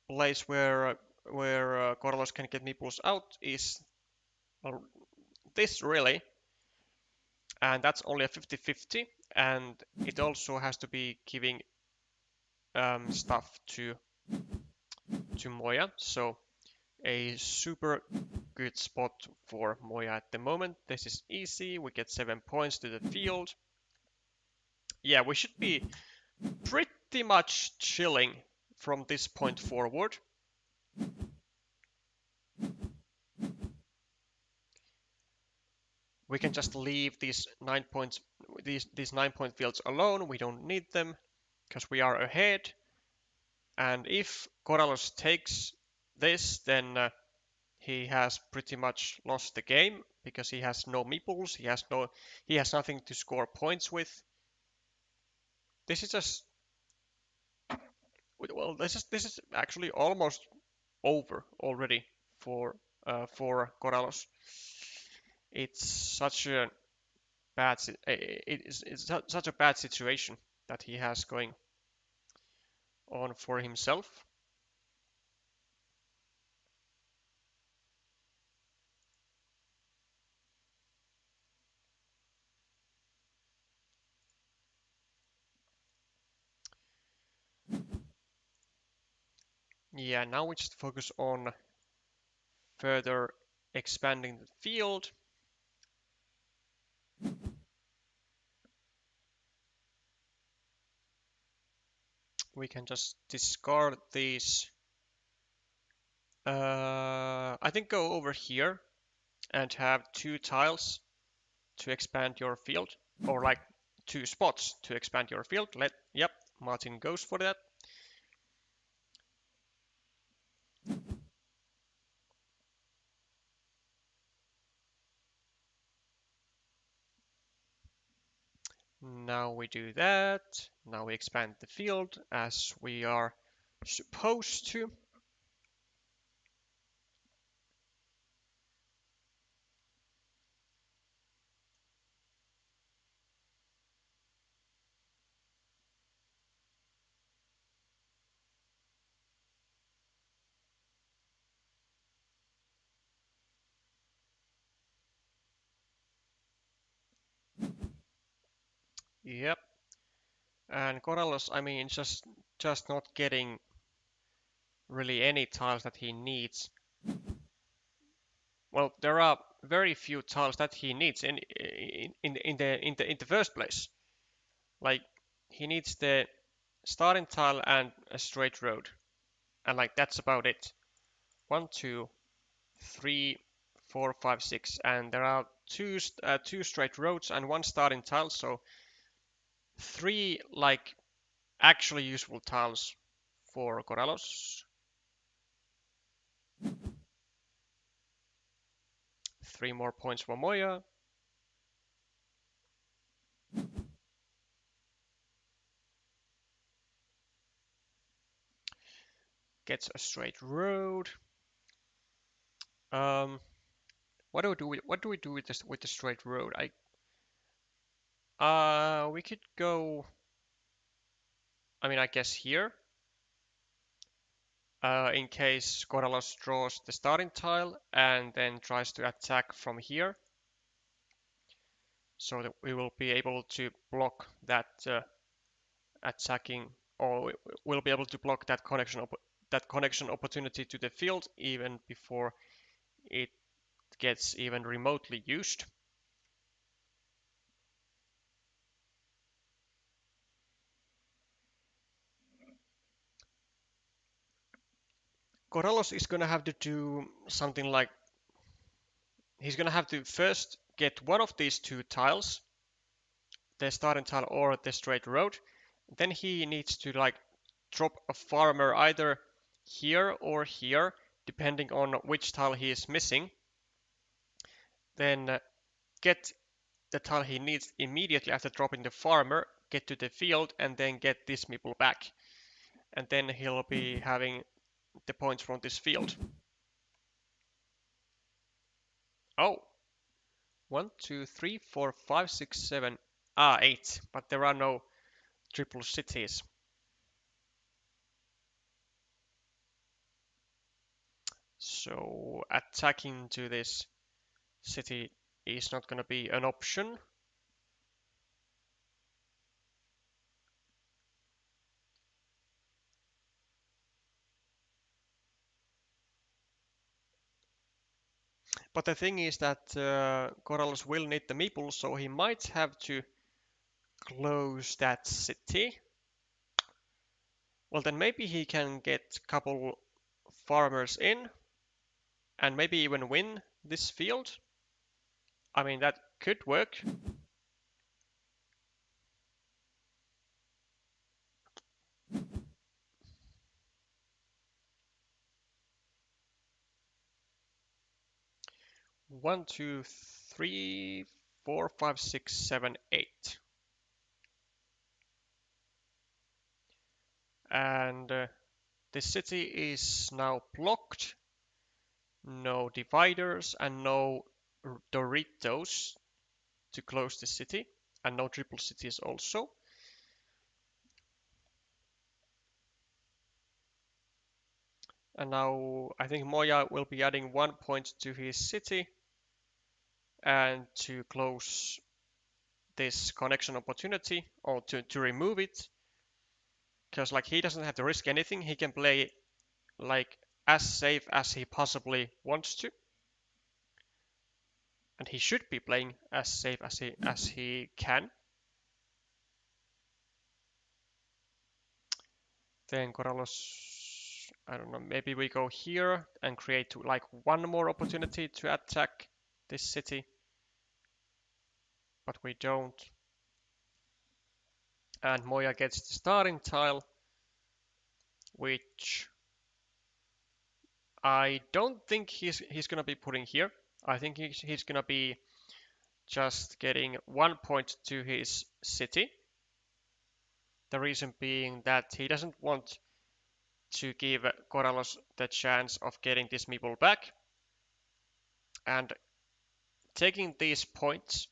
place where Corallos can get meeples out is this really, and that's only a 50-50, and it also has to be giving stuff to Moya, so a super good spot for Moya at the moment. This is easy, we get 7 points to the field. Yeah, we should be pretty much chilling from this point forward. We can just leave these 9 points, these 9-point fields alone. We don't need them because we are ahead. And if Corallos takes this, then he has pretty much lost the game because he has no meeples. He has nothing to score points with. This is just, well, this is actually almost over already for Corallos. It's such a it's such a bad situation that he has going on for himself. Yeah, now we just focus on further expanding the field. We can just discard these. I think go over here and have 2 tiles to expand your field, or like 2 spots to expand your field. Yep, Martin goes for that. Now we do that. Now we expand the field as we are supposed to. Yep. And Corallos, I mean, just not getting really any tiles that he needs. Well, there are very few tiles that he needs in the first place. Like he needs the starting tile and a straight road, and like that's about it. 1, 2, 3, 4, 5, 6, and there are two straight roads and one starting tile, so three like actually useful tiles for Corallos. 3 more points for Moya. Gets a straight road. What do we do with this with the straight road? We could go. I mean, I guess here. In case Corallos draws the starting tile and then tries to attack from here, so that we will be able to block that attacking, or we'll be able to block that connection opportunity to the field even before it gets even remotely used. Corallos is gonna have to do something like he's gonna have to first get one of these two tiles, the starting tile or the straight road. Then he needs to like drop a farmer either here or here, depending on which tile he is missing. Then get the tile he needs immediately after dropping the farmer, get to the field, and then get this meeple back. And then he'll be having the points from this field. Oh, 1, 2, 3, 4, 5, 6, 7, 8. But there are no triple cities. So attacking to this city is not going to be an option. But the thing is that Corallos will need the meeple, so he might have to close that city. Well, then maybe he can get a couple farmers in and maybe even win this field. I mean, that could work. One, two, three, 4, 5, 6, 7, 8. And this city is now blocked. No dividers and no Doritos to close the city, and no triple cities also. And now I think Moya will be adding 1 point to his city and to close this connection opportunity, or to remove it, because like he doesn't have to risk anything. He can play like as safe as he possibly wants to, and he should be playing as safe as he can. Then Corallos, I don't know, maybe we go here and create like one more opportunity to attack this city, but we don't. And Moya gets the starting tile, which I don't think he's gonna be putting here. I think he's gonna be just getting 1 point to his city. The reason being that he doesn't want to give Corallos the chance of getting this meeple back. And taking these points,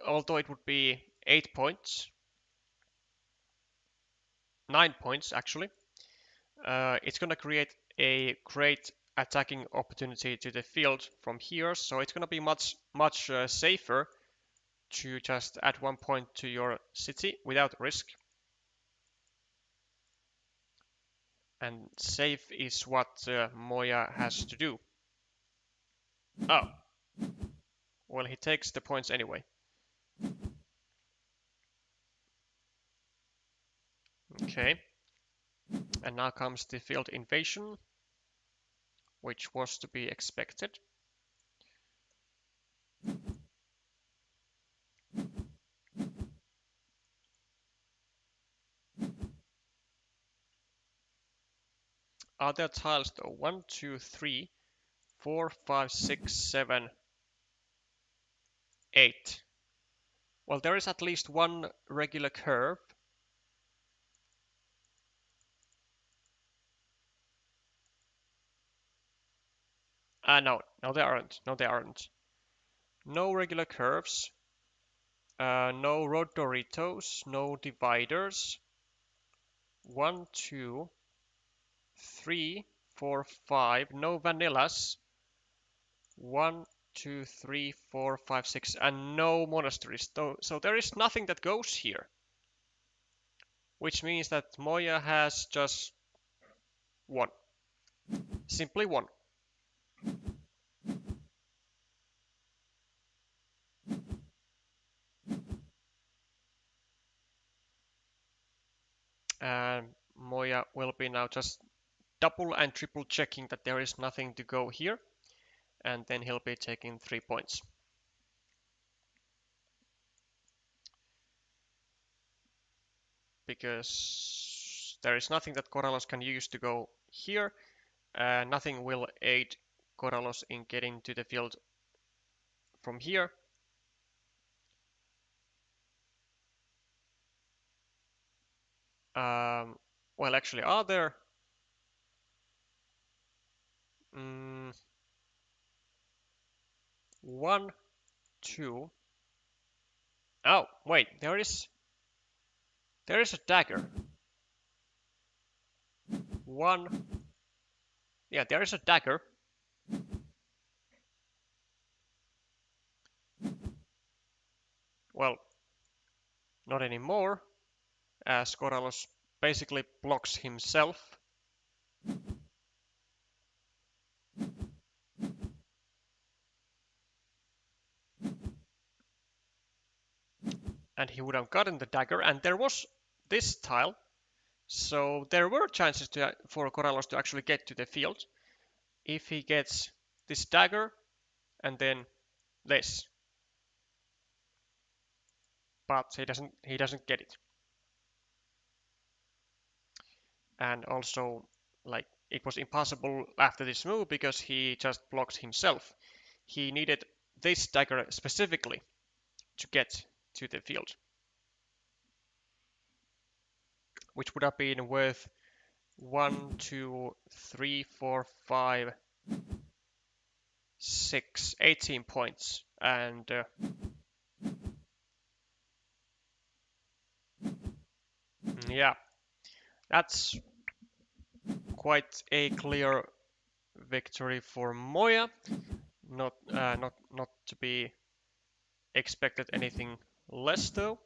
although it would be 8 points, 9 points actually, it's going to create a great attacking opportunity to the field from here, so it's going to be much safer to just add 1 point to your city without risk. And save is what Moya has to do. Oh, well, he takes the points anyway. Okay. And now comes the field invasion, which was to be expected. Are there tiles though? 1, 2, 3, 4, 5, 6, 7, 8. Well, there is at least one regular curve. No, there aren't. No, there aren't. No regular curves. No road Doritos. No dividers. 1, 2, 3, 4, 5. No vanillas. 1, 2, 3, 4, 5, 6, and no monasteries. So there is nothing that goes here. Which means that Moya has just one. Simply one. And Moya will be now just double and triple checking that there is nothing to go here. And then he'll be taking 3 points. Because there is nothing that Corallos can use to go here. Nothing will aid Corallos in getting to the field from here. Well, actually, are there? 1, 2. Oh, wait, there is a dagger. 1. Yeah, there is a dagger. Well, not anymore, as Corallos basically blocks himself. And he would have gotten the dagger, and there was this tile, so there were chances for Corallos to actually get to the field if he gets this dagger and then this. But he doesn't get it. And also, like, it was impossible after this move because he just blocked himself. He needed this dagger specifically to get to the field, which would have been worth 1, 2, 3, 4, 5, 6, 18 points. And yeah, that's quite a clear victory for Moya. Not to be expected anything less though.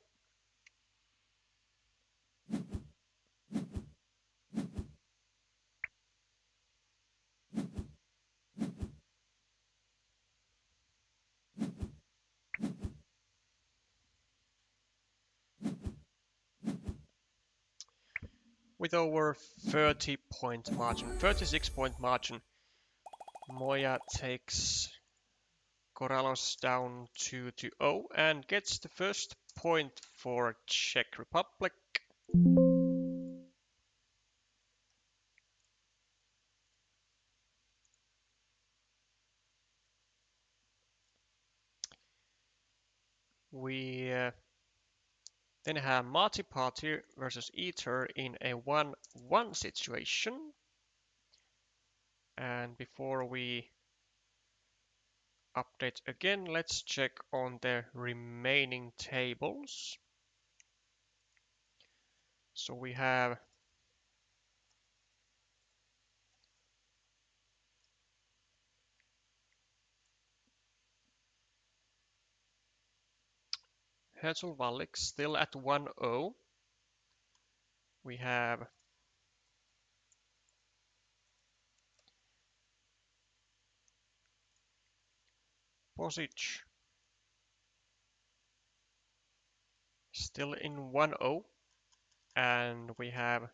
With over 30-point margin, 36-point margin, Moya takes Corallos down 2-0 and gets the first point for Czech Republic. We then have Marty Party versus Ether in a 1-1 situation. And before we update again, let's check on the remaining tables. So we have Herzel-Wallich still at 1-0. We have Posich. Still in 1-0. And we have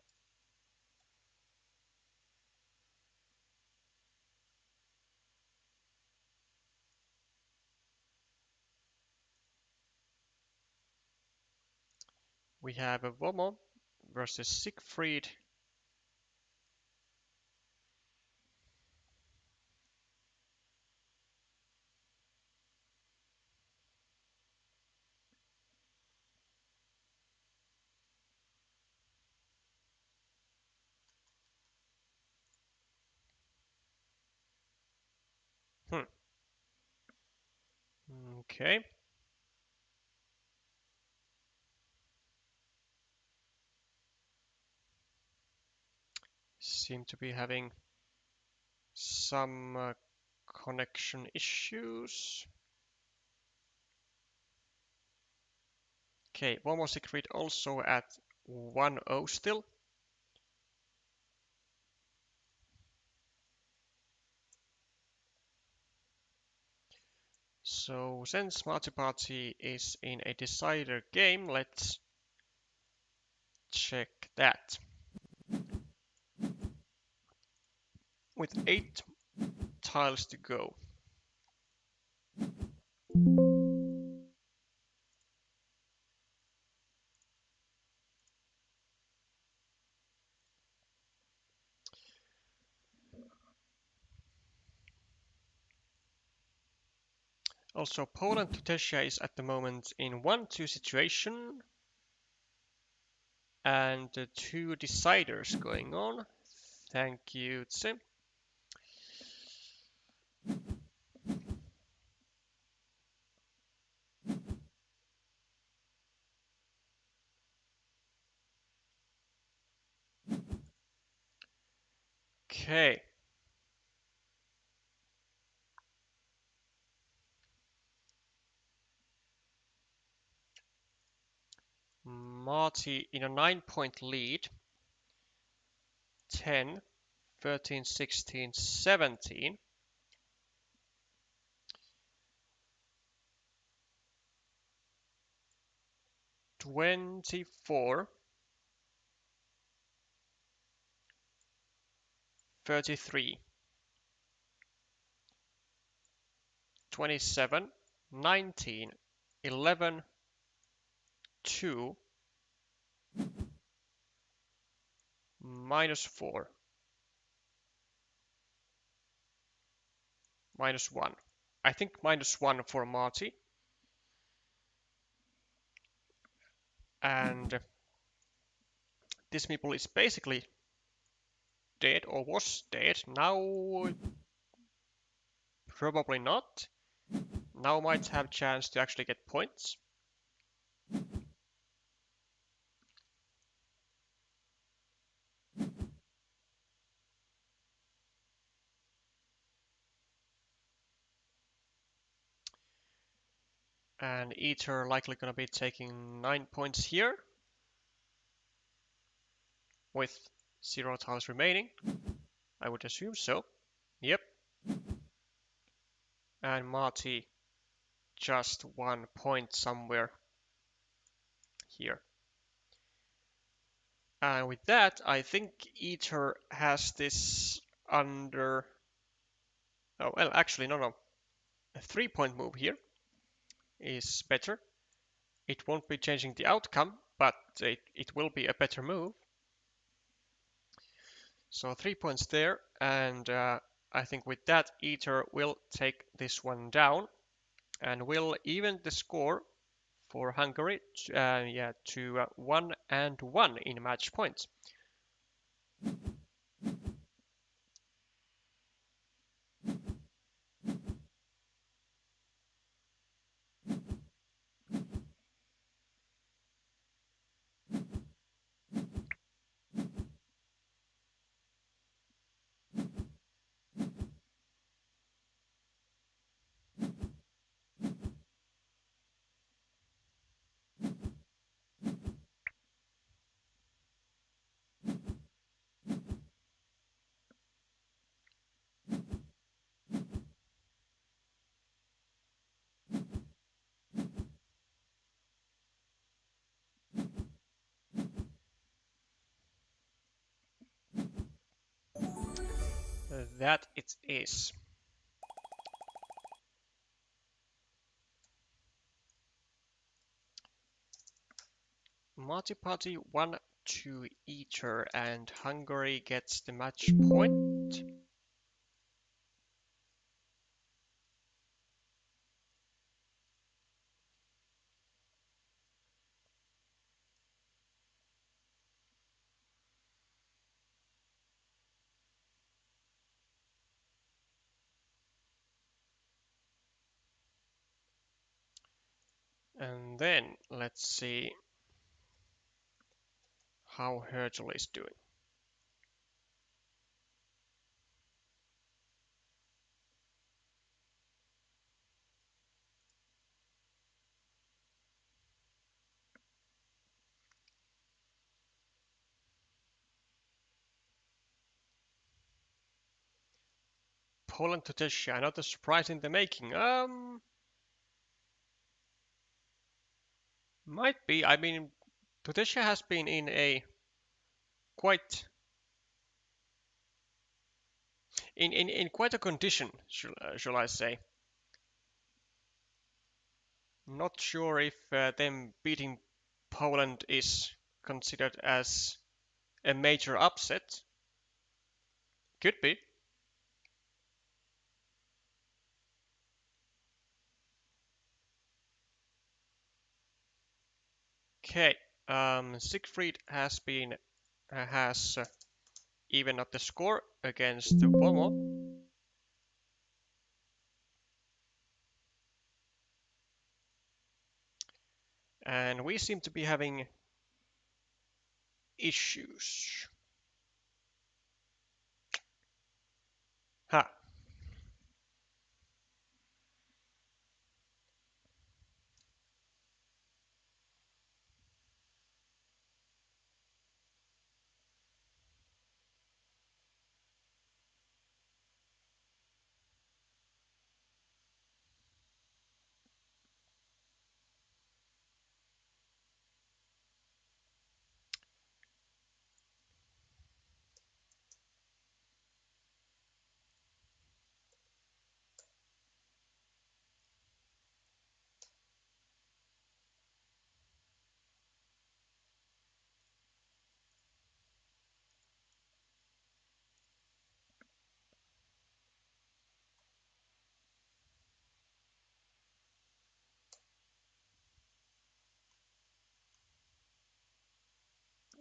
a Vomo versus Siegfried. Okay. Seem to be having some connection issues. Okay, Vomo Siegfried also at 1-0 still. So since Marty Party is in a decider game, let's check that. With 8 tiles to go. Also, Poland to Tesia is at the moment in 1-2 situation. And 2 deciders going on. Thank you, Tse. Okay. Marty in a 9-point lead. 10, 13, 16, 17. $24, 33, 27, 19, 11, 2, -4, -1. I think -1 for Marty. And this meeple is basically dead or was dead. Now probably not. Now might have chance to actually get points. And Ether likely gonna be taking 9 points here. With 0 tiles remaining. I would assume so. Yep. And Marty just 1 point somewhere here. And with that, I think Ether has this under... Oh, well, actually, no. A 3-point move here is better. It won't be changing the outcome, but it will be a better move. So 3 points there, and I think with that, Ether will take this one down and will even the score for Hungary to 1-1 in match points. That it is. Multi-party 1-2 eater, and Hungary gets the match point. And then let's see how Hertel is doing. Poland to Czechia, not a surprise in the making. Might be. I mean, Tunisia has been in a quite in quite a condition, shall I say. Not sure if them beating Poland is considered as a major upset. Could be. Okay. Siegfried has even up the score against the Vomo. And we seem to be having issues. Ha.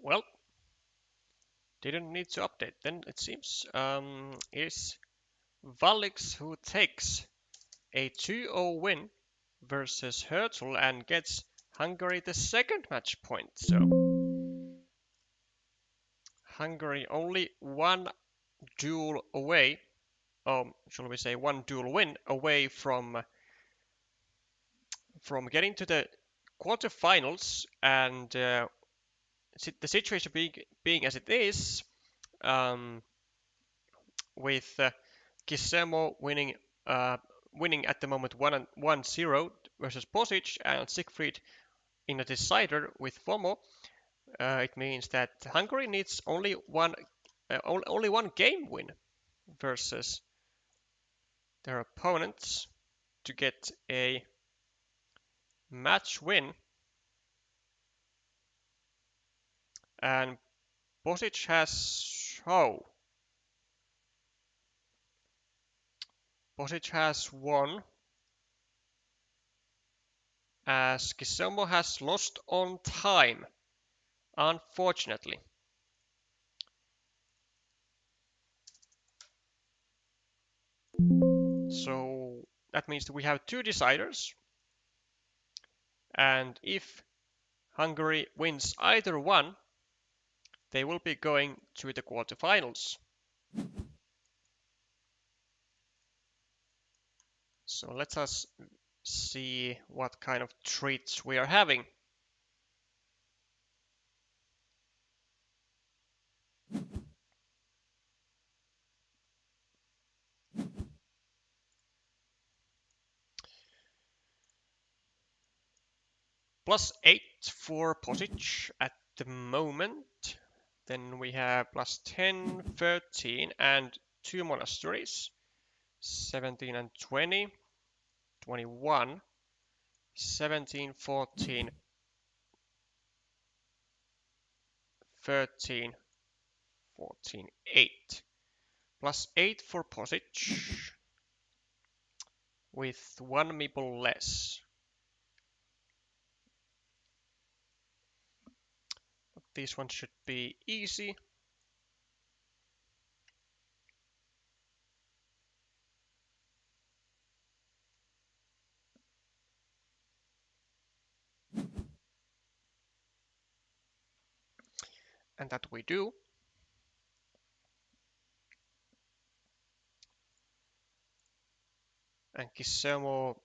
Well, didn't need to update. Then it seems it's Valix who takes a 2-0 win versus Hertel and gets Hungary the second match point. So Hungary only one duel away, or shall we say one duel win away from getting to the quarterfinals, and the situation being as it is, um, with Kisemo winning at the moment 1-0 versus Bosic, and Siegfried in a decider with FOMO. It means that Hungary needs only one game win versus their opponents to get a match win. And Bosic has won, as Kisemo has lost on time, unfortunately. So that means that we have two deciders, and if Hungary wins either one, they will be going to the quarterfinals. So let us see what kind of treats we are having. +8 for Bosic at the moment. Then we have +10, 13, and 2 monasteries, 17 and 20, 21, 17, 14, 13, 14, 8. Plus 8 for postage, with 1 meeple less. But this one should be easy. And that we do. And Kisemo,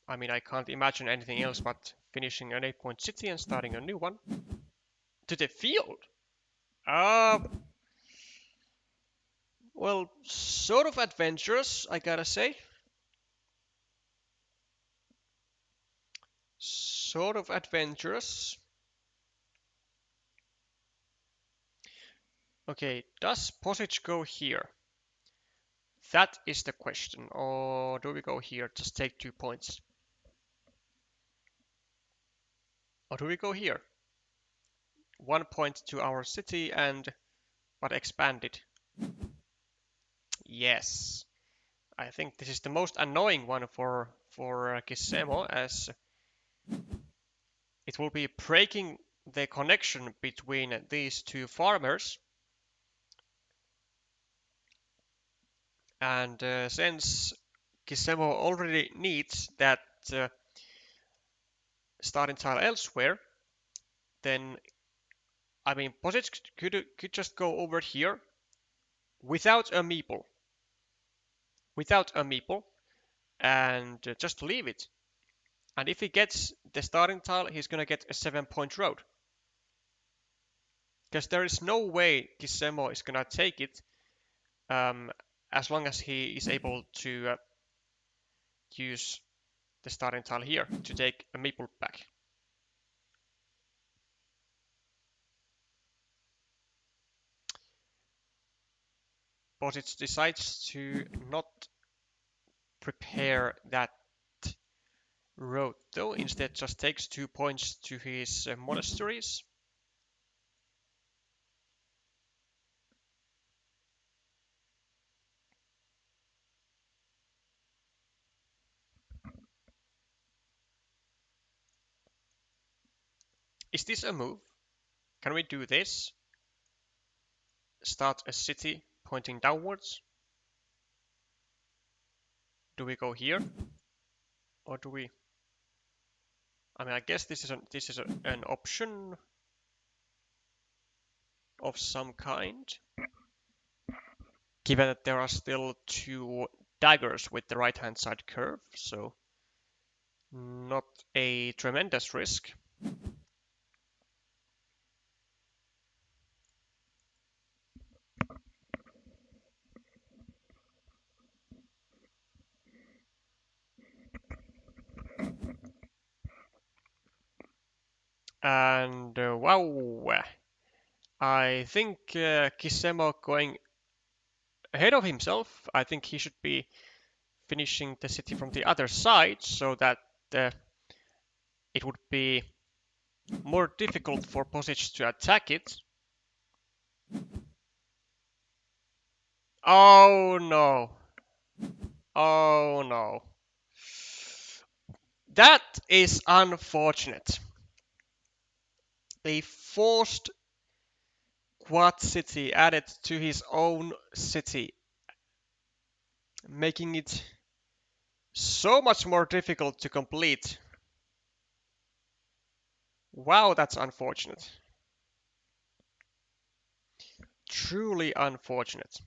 I mean, I can't imagine anything else but finishing an 8-point city and starting a new one. To the field? Well, sort of adventurous, I gotta say. Sort of adventurous. Okay, does postage go here? That is the question. Or do we go here? Just take 2 points. Or do we go here? 1 point to our city and but expand it. Yes. I think this is the most annoying one for Kisemo, as it will be breaking the connection between these two farmers. And since Kisemo already needs that starting tile elsewhere, then I mean posits could just go over here without a meeple, and just leave it. And if he gets the starting tile, he's gonna get a 7-point road. Because there is no way Kisemo is gonna take it as long as he is able to use the starting tile here to take a meeple back. But it decides to not prepare that road though, instead just takes 2 points to his monasteries. Is this a move? Can we do this? Start a city pointing downwards? Do we go here? Or do we... I mean, I guess this is an option of some kind. Given that there are still 2 daggers with the right-hand side curve, so not a tremendous risk. And wow, I think Kisemo going ahead of himself. I think he should be finishing the city from the other side so that it would be more difficult for Posich to attack it. Oh no. Oh no. That is unfortunate. A forced quad city added to his own city, making it so much more difficult to complete. Wow, that's unfortunate. Truly unfortunate.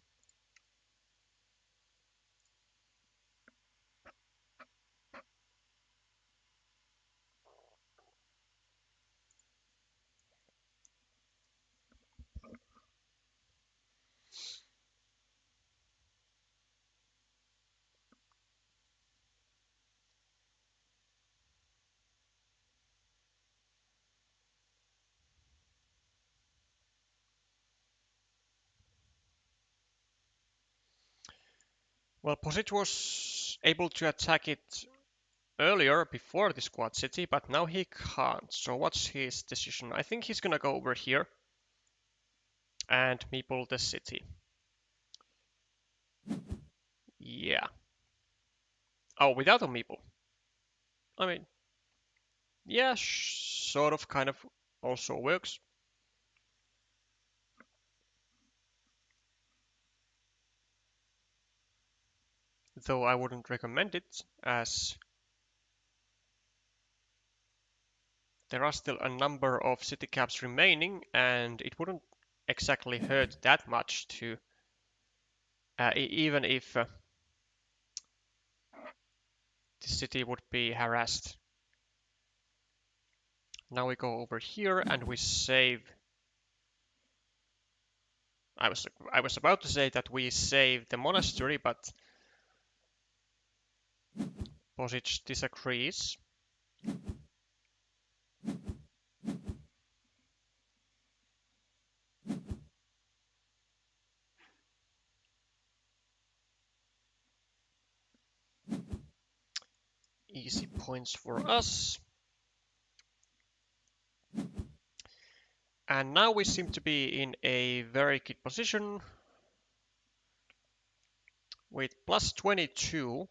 Well, Posich was able to attack it earlier before the squad city, but now he can't. So what's his decision? I think he's gonna go over here and meeple the city. Yeah. Oh, without a meeple. I mean, yeah, sort of, kind of also works. Though I wouldn't recommend it, as there are still a number of city caps remaining, and it wouldn't exactly hurt that much to, even if the city would be harassed. Now we go over here and we save. I was about to say that we save the monastery, but Posich disagrees. Easy points for us. And now we seem to be in a very good position with plus 22,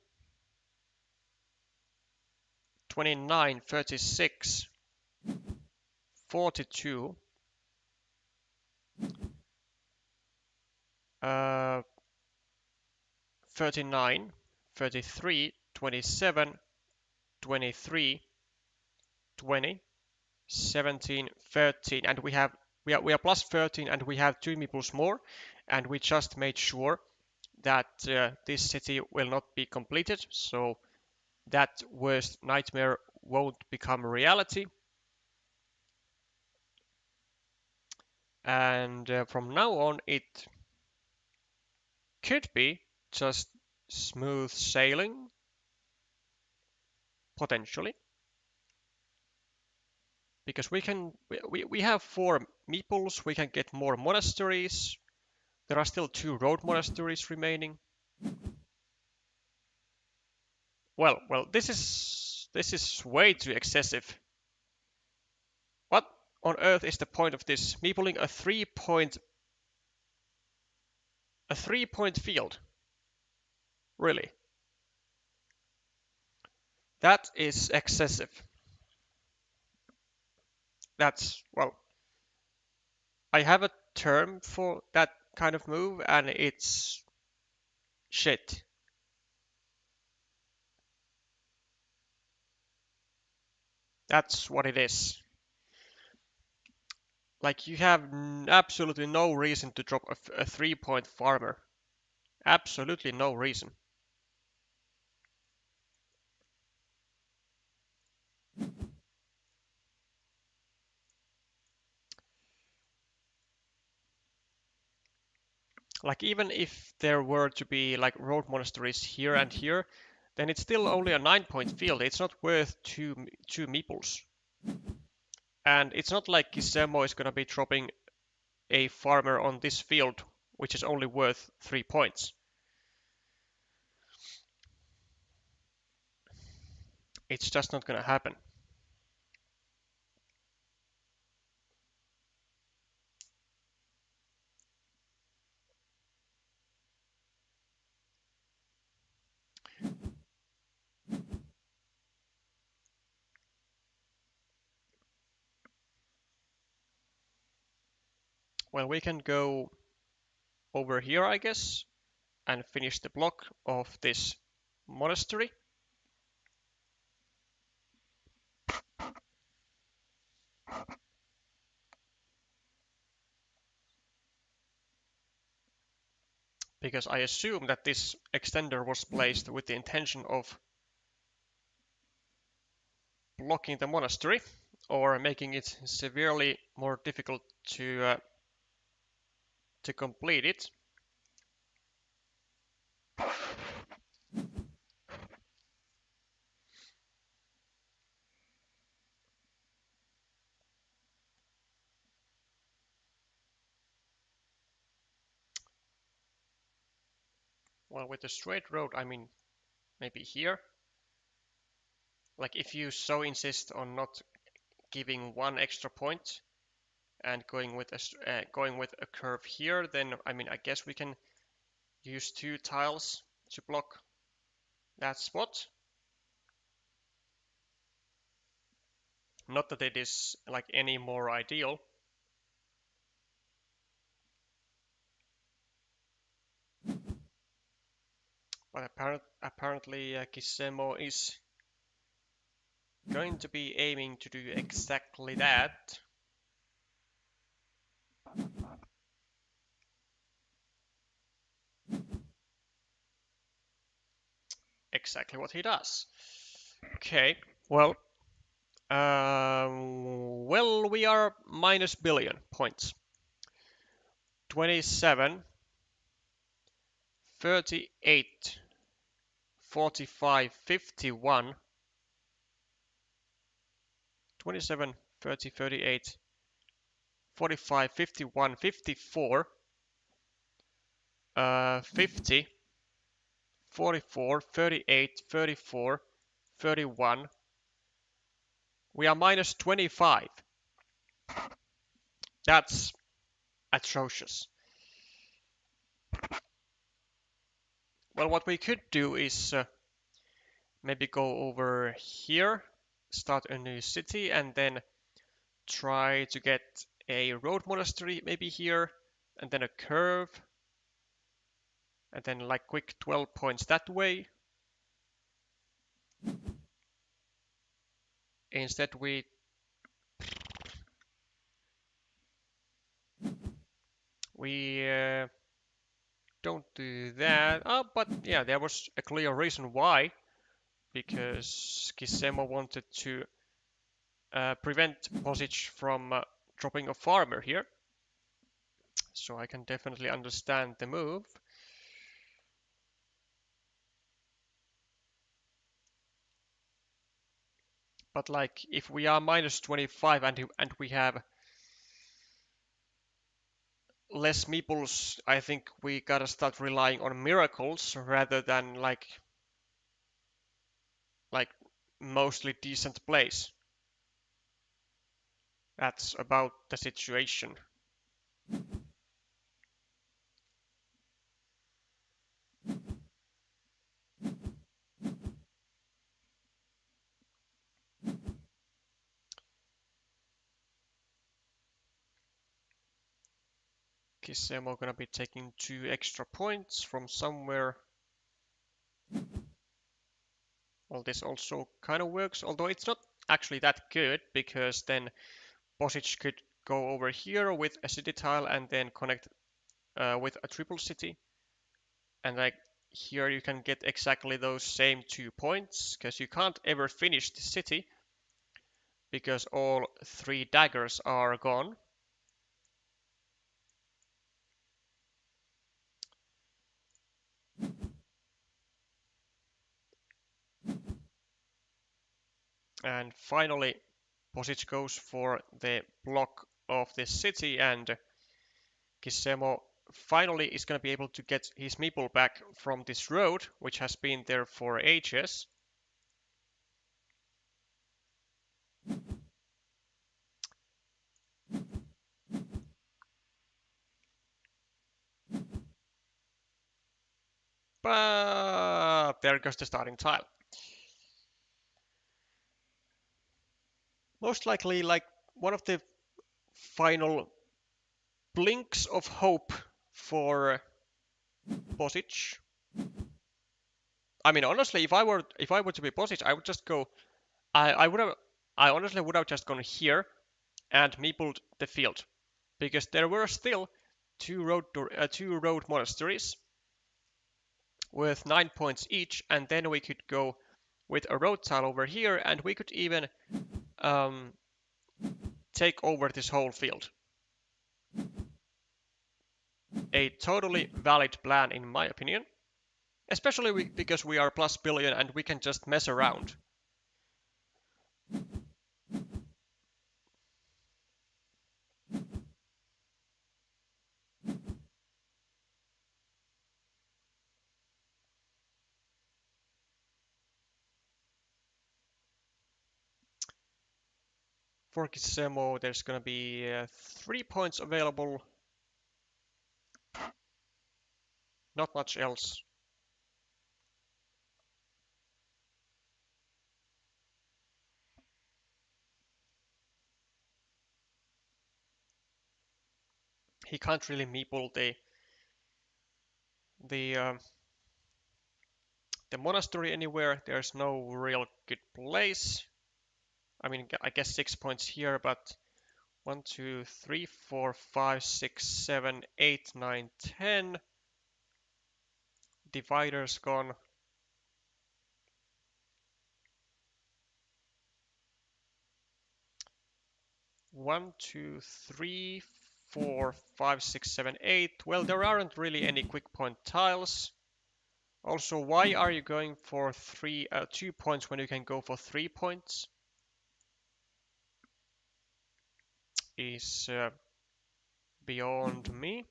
29, 36, 42, 39, 33, 27, 23, 20, 17, 13, and we are plus 13, and we have 2 meeples more, and we just made sure that this city will not be completed, so that worst nightmare won't become a reality. And from now on, it could be just smooth sailing, potentially, because we have 4 meeples, we can get more monasteries. There are still 2 road monasteries remaining. Well, this is way too excessive. What on earth is the point of this? Meepling a 3-point field? Really? That is excessive. That's, well, I have a term for that kind of move, and it's shit. That's what it is. Like, you have absolutely no reason to drop a 3-point farmer. Absolutely no reason. Like, even if there were to be like road monasteries here and here, then it's still only a 9-point field. It's not worth two meeples. And it's not like Gisemo is gonna be dropping a farmer on this field, which is only worth 3 points. It's just not gonna happen. Well, we can go over here, I guess, and finish the block of this monastery. Because I assume that this extender was placed with the intention of blocking the monastery or making it severely more difficult to complete it. Well, with a straight road, I mean, maybe here. Like if you so insist on not giving one extra point and going with a curve here, then I mean, I guess we can use 2 tiles to block that spot. Not that it is like any more ideal. But apparently Kisemo is going to be aiming to do exactly that. Exactly what he does. Okay, well, we are minus billion points. 27, 38, 45, 51, 27, 30, 38, 45, 51, 54, 50, 44, 38, 34, 31. We are minus 25. That's atrocious. Well, what we could do is maybe go over here, start a new city, and then try to get a road monastery maybe here, and then a curve, and then like quick 12 points that way. Instead we don't do that. Oh, but yeah, there was a clear reason why, because Kisemo wanted to prevent Bosic from dropping a farmer here. So I can definitely understand the move. But like, if we are minus 25 and we have less meeples, I think we gotta start relying on miracles rather than like mostly decent plays. That's about the situation. Kisemo gonna be taking 2 extra points from somewhere. Well, this also kind of works, although it's not actually that good, because then Bosic could go over here with a city tile and then connect with a triple city. And like here you can get exactly those same 2 points, because you can't ever finish the city because all 3 daggers are gone. And finally, Bosic goes for the block of this city, and Kisemo finally is going to be able to get his meeple back from this road, which has been there for ages. But there goes the starting tile. Most likely, like, one of the final blinks of hope for Bosic. I mean, honestly, if I were to be Bosic, I would just go. I honestly would have just gone here and meepled the field, because there were still two road monasteries with 9 points each, and then we could go with a road tile over here, and we could even take over this whole field. A totally valid plan in my opinion, especially because we are plus billion and we can just mess around. For Kisemo, there's gonna be 3 points available. Not much else. He can't really meeple the the monastery anywhere. There's no real good place. I mean, I guess 6 points here, but 1, 2, 3, 4, 5, 6, 7, 8, 9, 10. Divider's gone. One, two, three, 4, 5, 6, 7, 8. Well, there aren't really any quick point tiles. Also, why are you going for 2 points when you can go for 3 points? Is beyond me.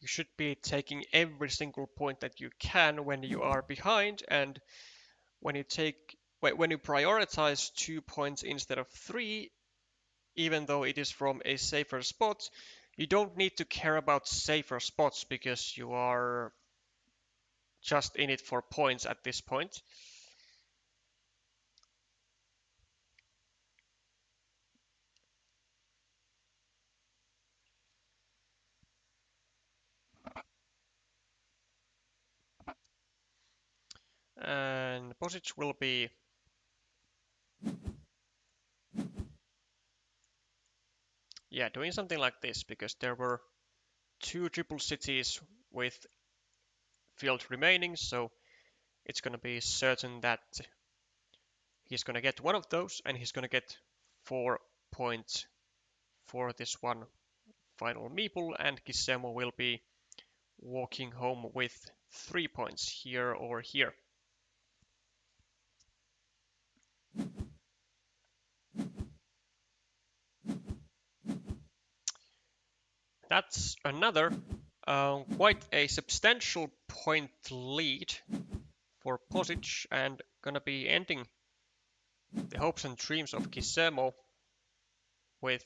You should be taking every single point that you can when you are behind, and when you prioritize 2 points instead of 3, even though it is from a safer spot, you don't need to care about safer spots because you are just in it for points at this point. And Bosic will be doing something like this because there were 2 triple cities with field remaining, so it's going to be certain that he's going to get one of those, and he's going to get 4 points for this one final meeple, and Kisemo will be walking home with 3 points here or here. That's another quite a substantial point lead for Bosic, and gonna be ending the hopes and dreams of Kisemo with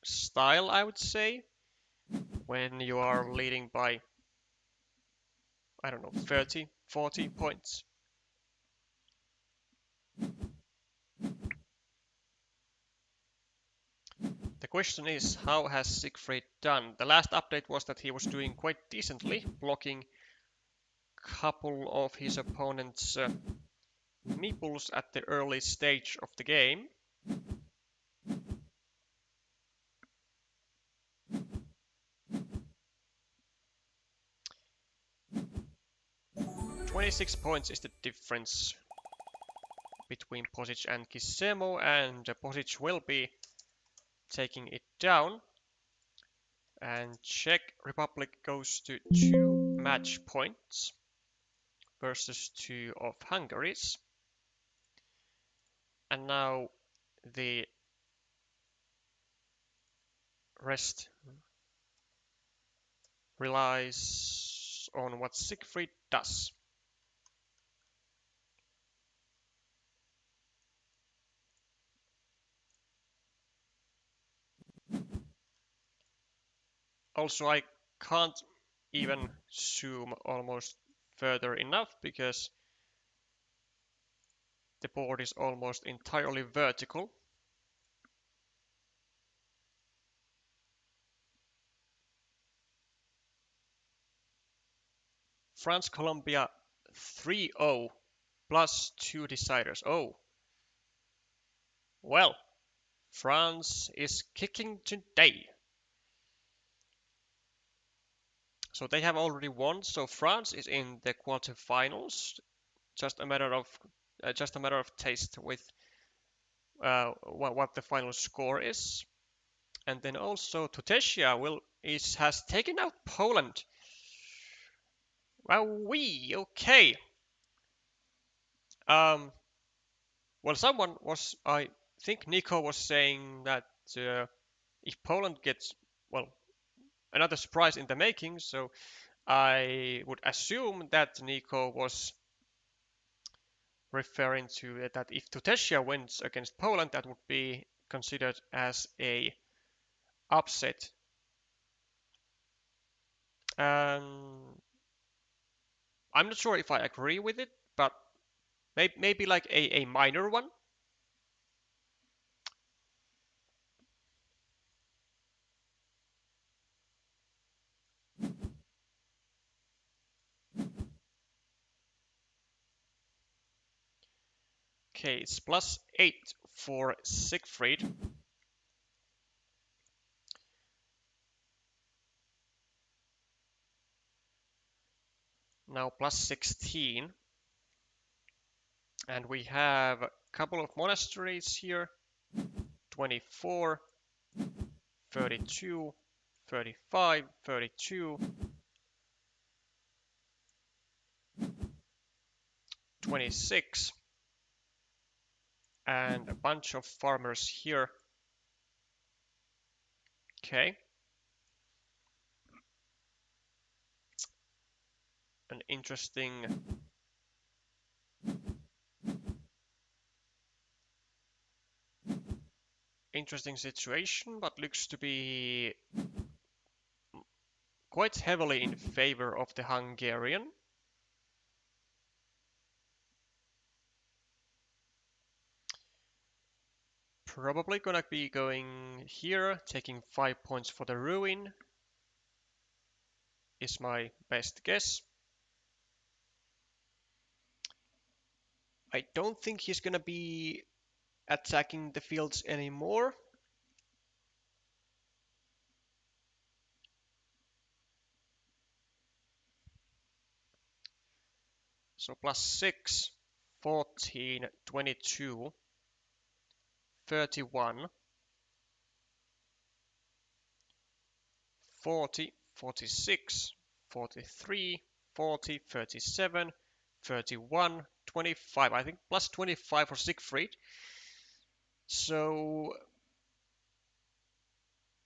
style, I would say, when you are leading by, I don't know, 30, 40 points. The question is, how has Siegfried done? The last update was that he was doing quite decently, blocking a couple of his opponent's meeples at the early stage of the game. 26 points is the difference between Bosic and Kisemo, and Bosic will be taking it down. And Czech Republic goes to 2 match points versus 2 of Hungary's. And now the rest relies on what Siegfried does. Also, I can't even zoom almost further enough because the board is almost entirely vertical. France, Colombia 3-0 plus 2 deciders. Oh, well, France is kicking today. So they have already won. So France is in the quarterfinals. Just a matter of taste with what the final score is. And then also Tutesia has taken out Poland. Wowee, okay. Well, I think Nico was saying that if Poland gets, well, another surprise in the making, so I would assume that Nico was referring to that if Tutesia wins against Poland, that would be considered as a upset. I'm not sure if I agree with it, but maybe like a minor one. Okay, it's +8 for Siegfried. Now +16. And we have a couple of monasteries here. 24, 32, 35, 32, 26, and a bunch of farmers here. Okay. An interesting situation, but looks to be quite heavily in favor of the Hungarian. Probably gonna be going here, taking 5 points for the ruin, is my best guess. I don't think he's gonna be attacking the fields anymore. So +6, 14, 22, 31, 40, 46, 43, 40, 37, 31, 25. I think +25 for Siegfried. So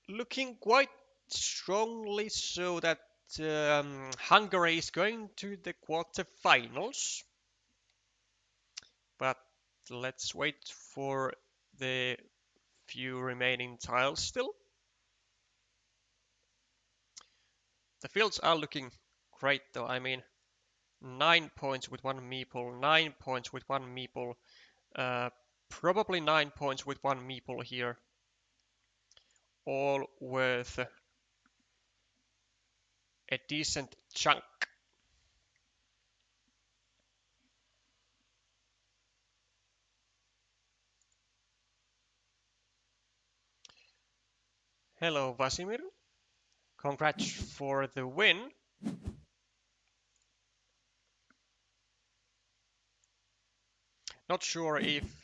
looking quite strongly so that Hungary is going to the quarterfinals. But let's wait for the few remaining tiles still. The fields are looking great though. I mean, 9 points with 1 meeple, 9 points with 1 meeple, probably 9 points with 1 meeple here. All worth a decent chunk. Hello, Vasimir. Congrats for the win. Not sure if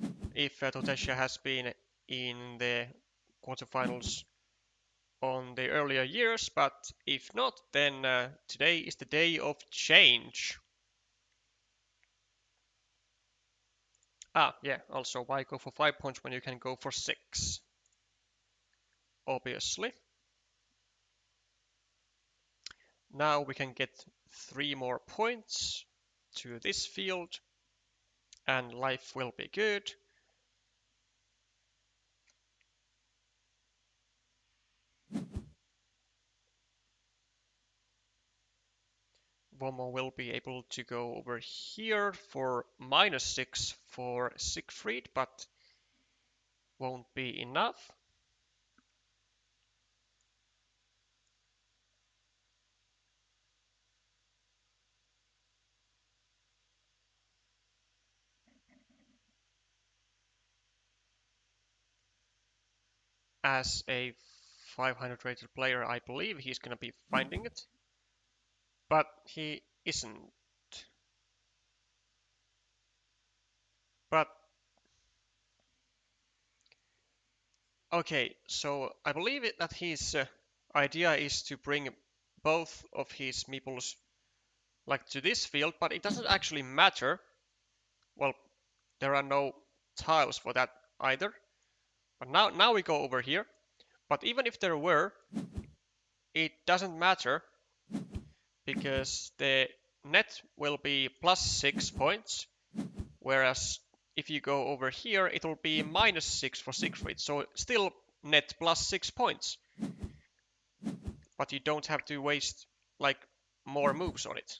Totesia has been in the quarterfinals on the earlier years, but if not, then today is the day of change. Yeah, also, why go for 5 points when you can go for 6? Obviously. Now we can get 3 more points to this field, and life will be good. Vomo will be able to go over here for -6 for Siegfried, but won't be enough. As a 500 rated player, I believe he's gonna be finding it, but he isn't. But okay, so I believe that his idea is to bring both of his meeples like to this field, but it doesn't actually matter. Well, there are no tiles for that either. But now we go over here. But even if there were, it doesn't matter because the net will be plus 6 points, whereas if you go over here, it will be minus 6 for Siegfried, so still net plus 6 points. But you don't have to waste like more moves on it.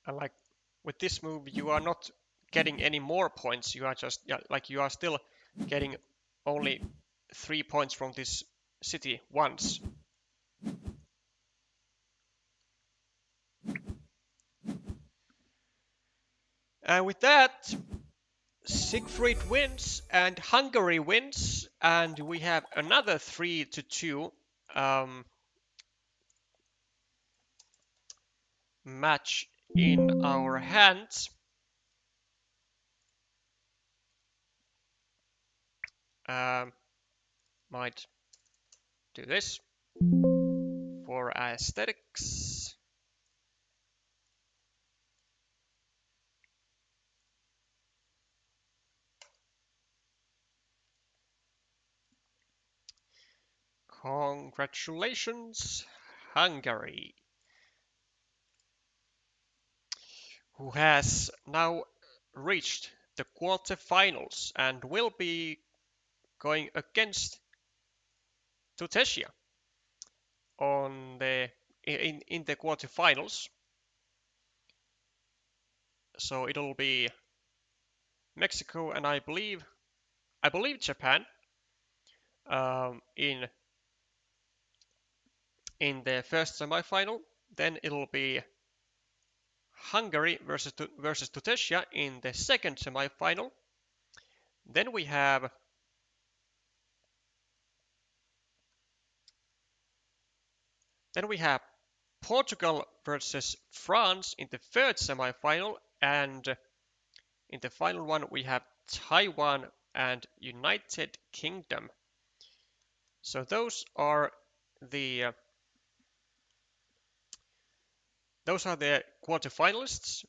And like with this move, you are not getting any more points. You are just you are still getting only 3 points from this city once. And with that, Siegfried wins and Hungary wins, and we have another 3-2 match in our hands. Might do this for aesthetics. Congratulations, Hungary, who has now reached the quarterfinals and will be going against Tutesia on the in the quarterfinals. So it'll be Mexico and I believe Japan in the first semifinal. Then it'll be Hungary versus Tutesia in the second semifinal. Then we have Portugal versus France in the third semifinal, and in the final one we have Taiwan and United Kingdom. So those are the quarterfinalists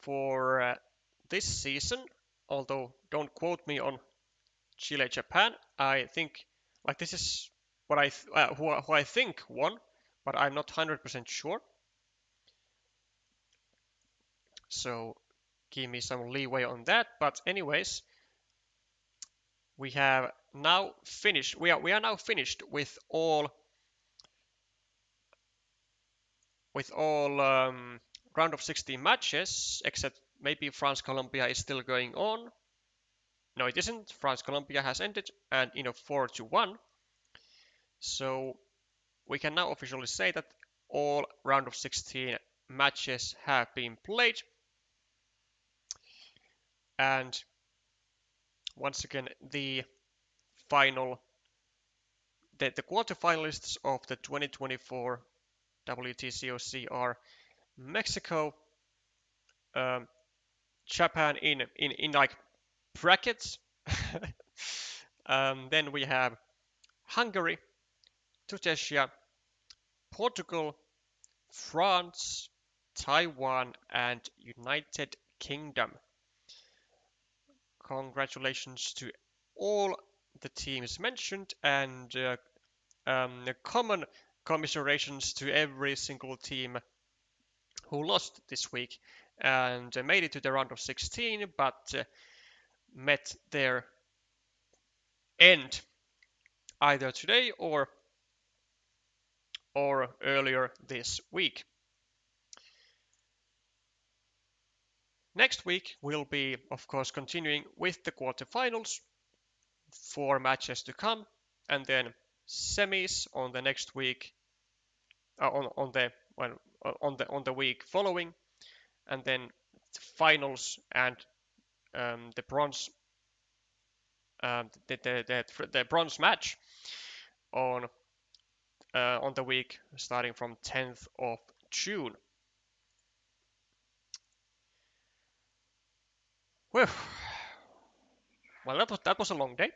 for this season. Although don't quote me on Chile Japan. I think like this is what who I think won, but I'm not 100% sure. So give me some leeway on that. But anyways, we have now finished. We are now finished with all round of 16 matches, except maybe France-Colombia is still going on. No, it isn't. France-Colombia has ended and in a 4-1. So we can now officially say that all round of 16 matches have been played. And once again, the quarterfinalists of the 2024 WTCOC are Mexico, Japan in like brackets. Then we have Hungary, Tutesia, Portugal, France, Taiwan, and United Kingdom. Congratulations to all the teams mentioned, and common commiserations to every single team who lost this week and made it to the round of 16, but met their end either today or earlier this week. Next week we'll be, of course, continuing with the quarterfinals, 4 matches to come, and then semis on the next week, on the week following, and then finals and the bronze the bronze match on the week starting from 10th of June. Well, that was a long day.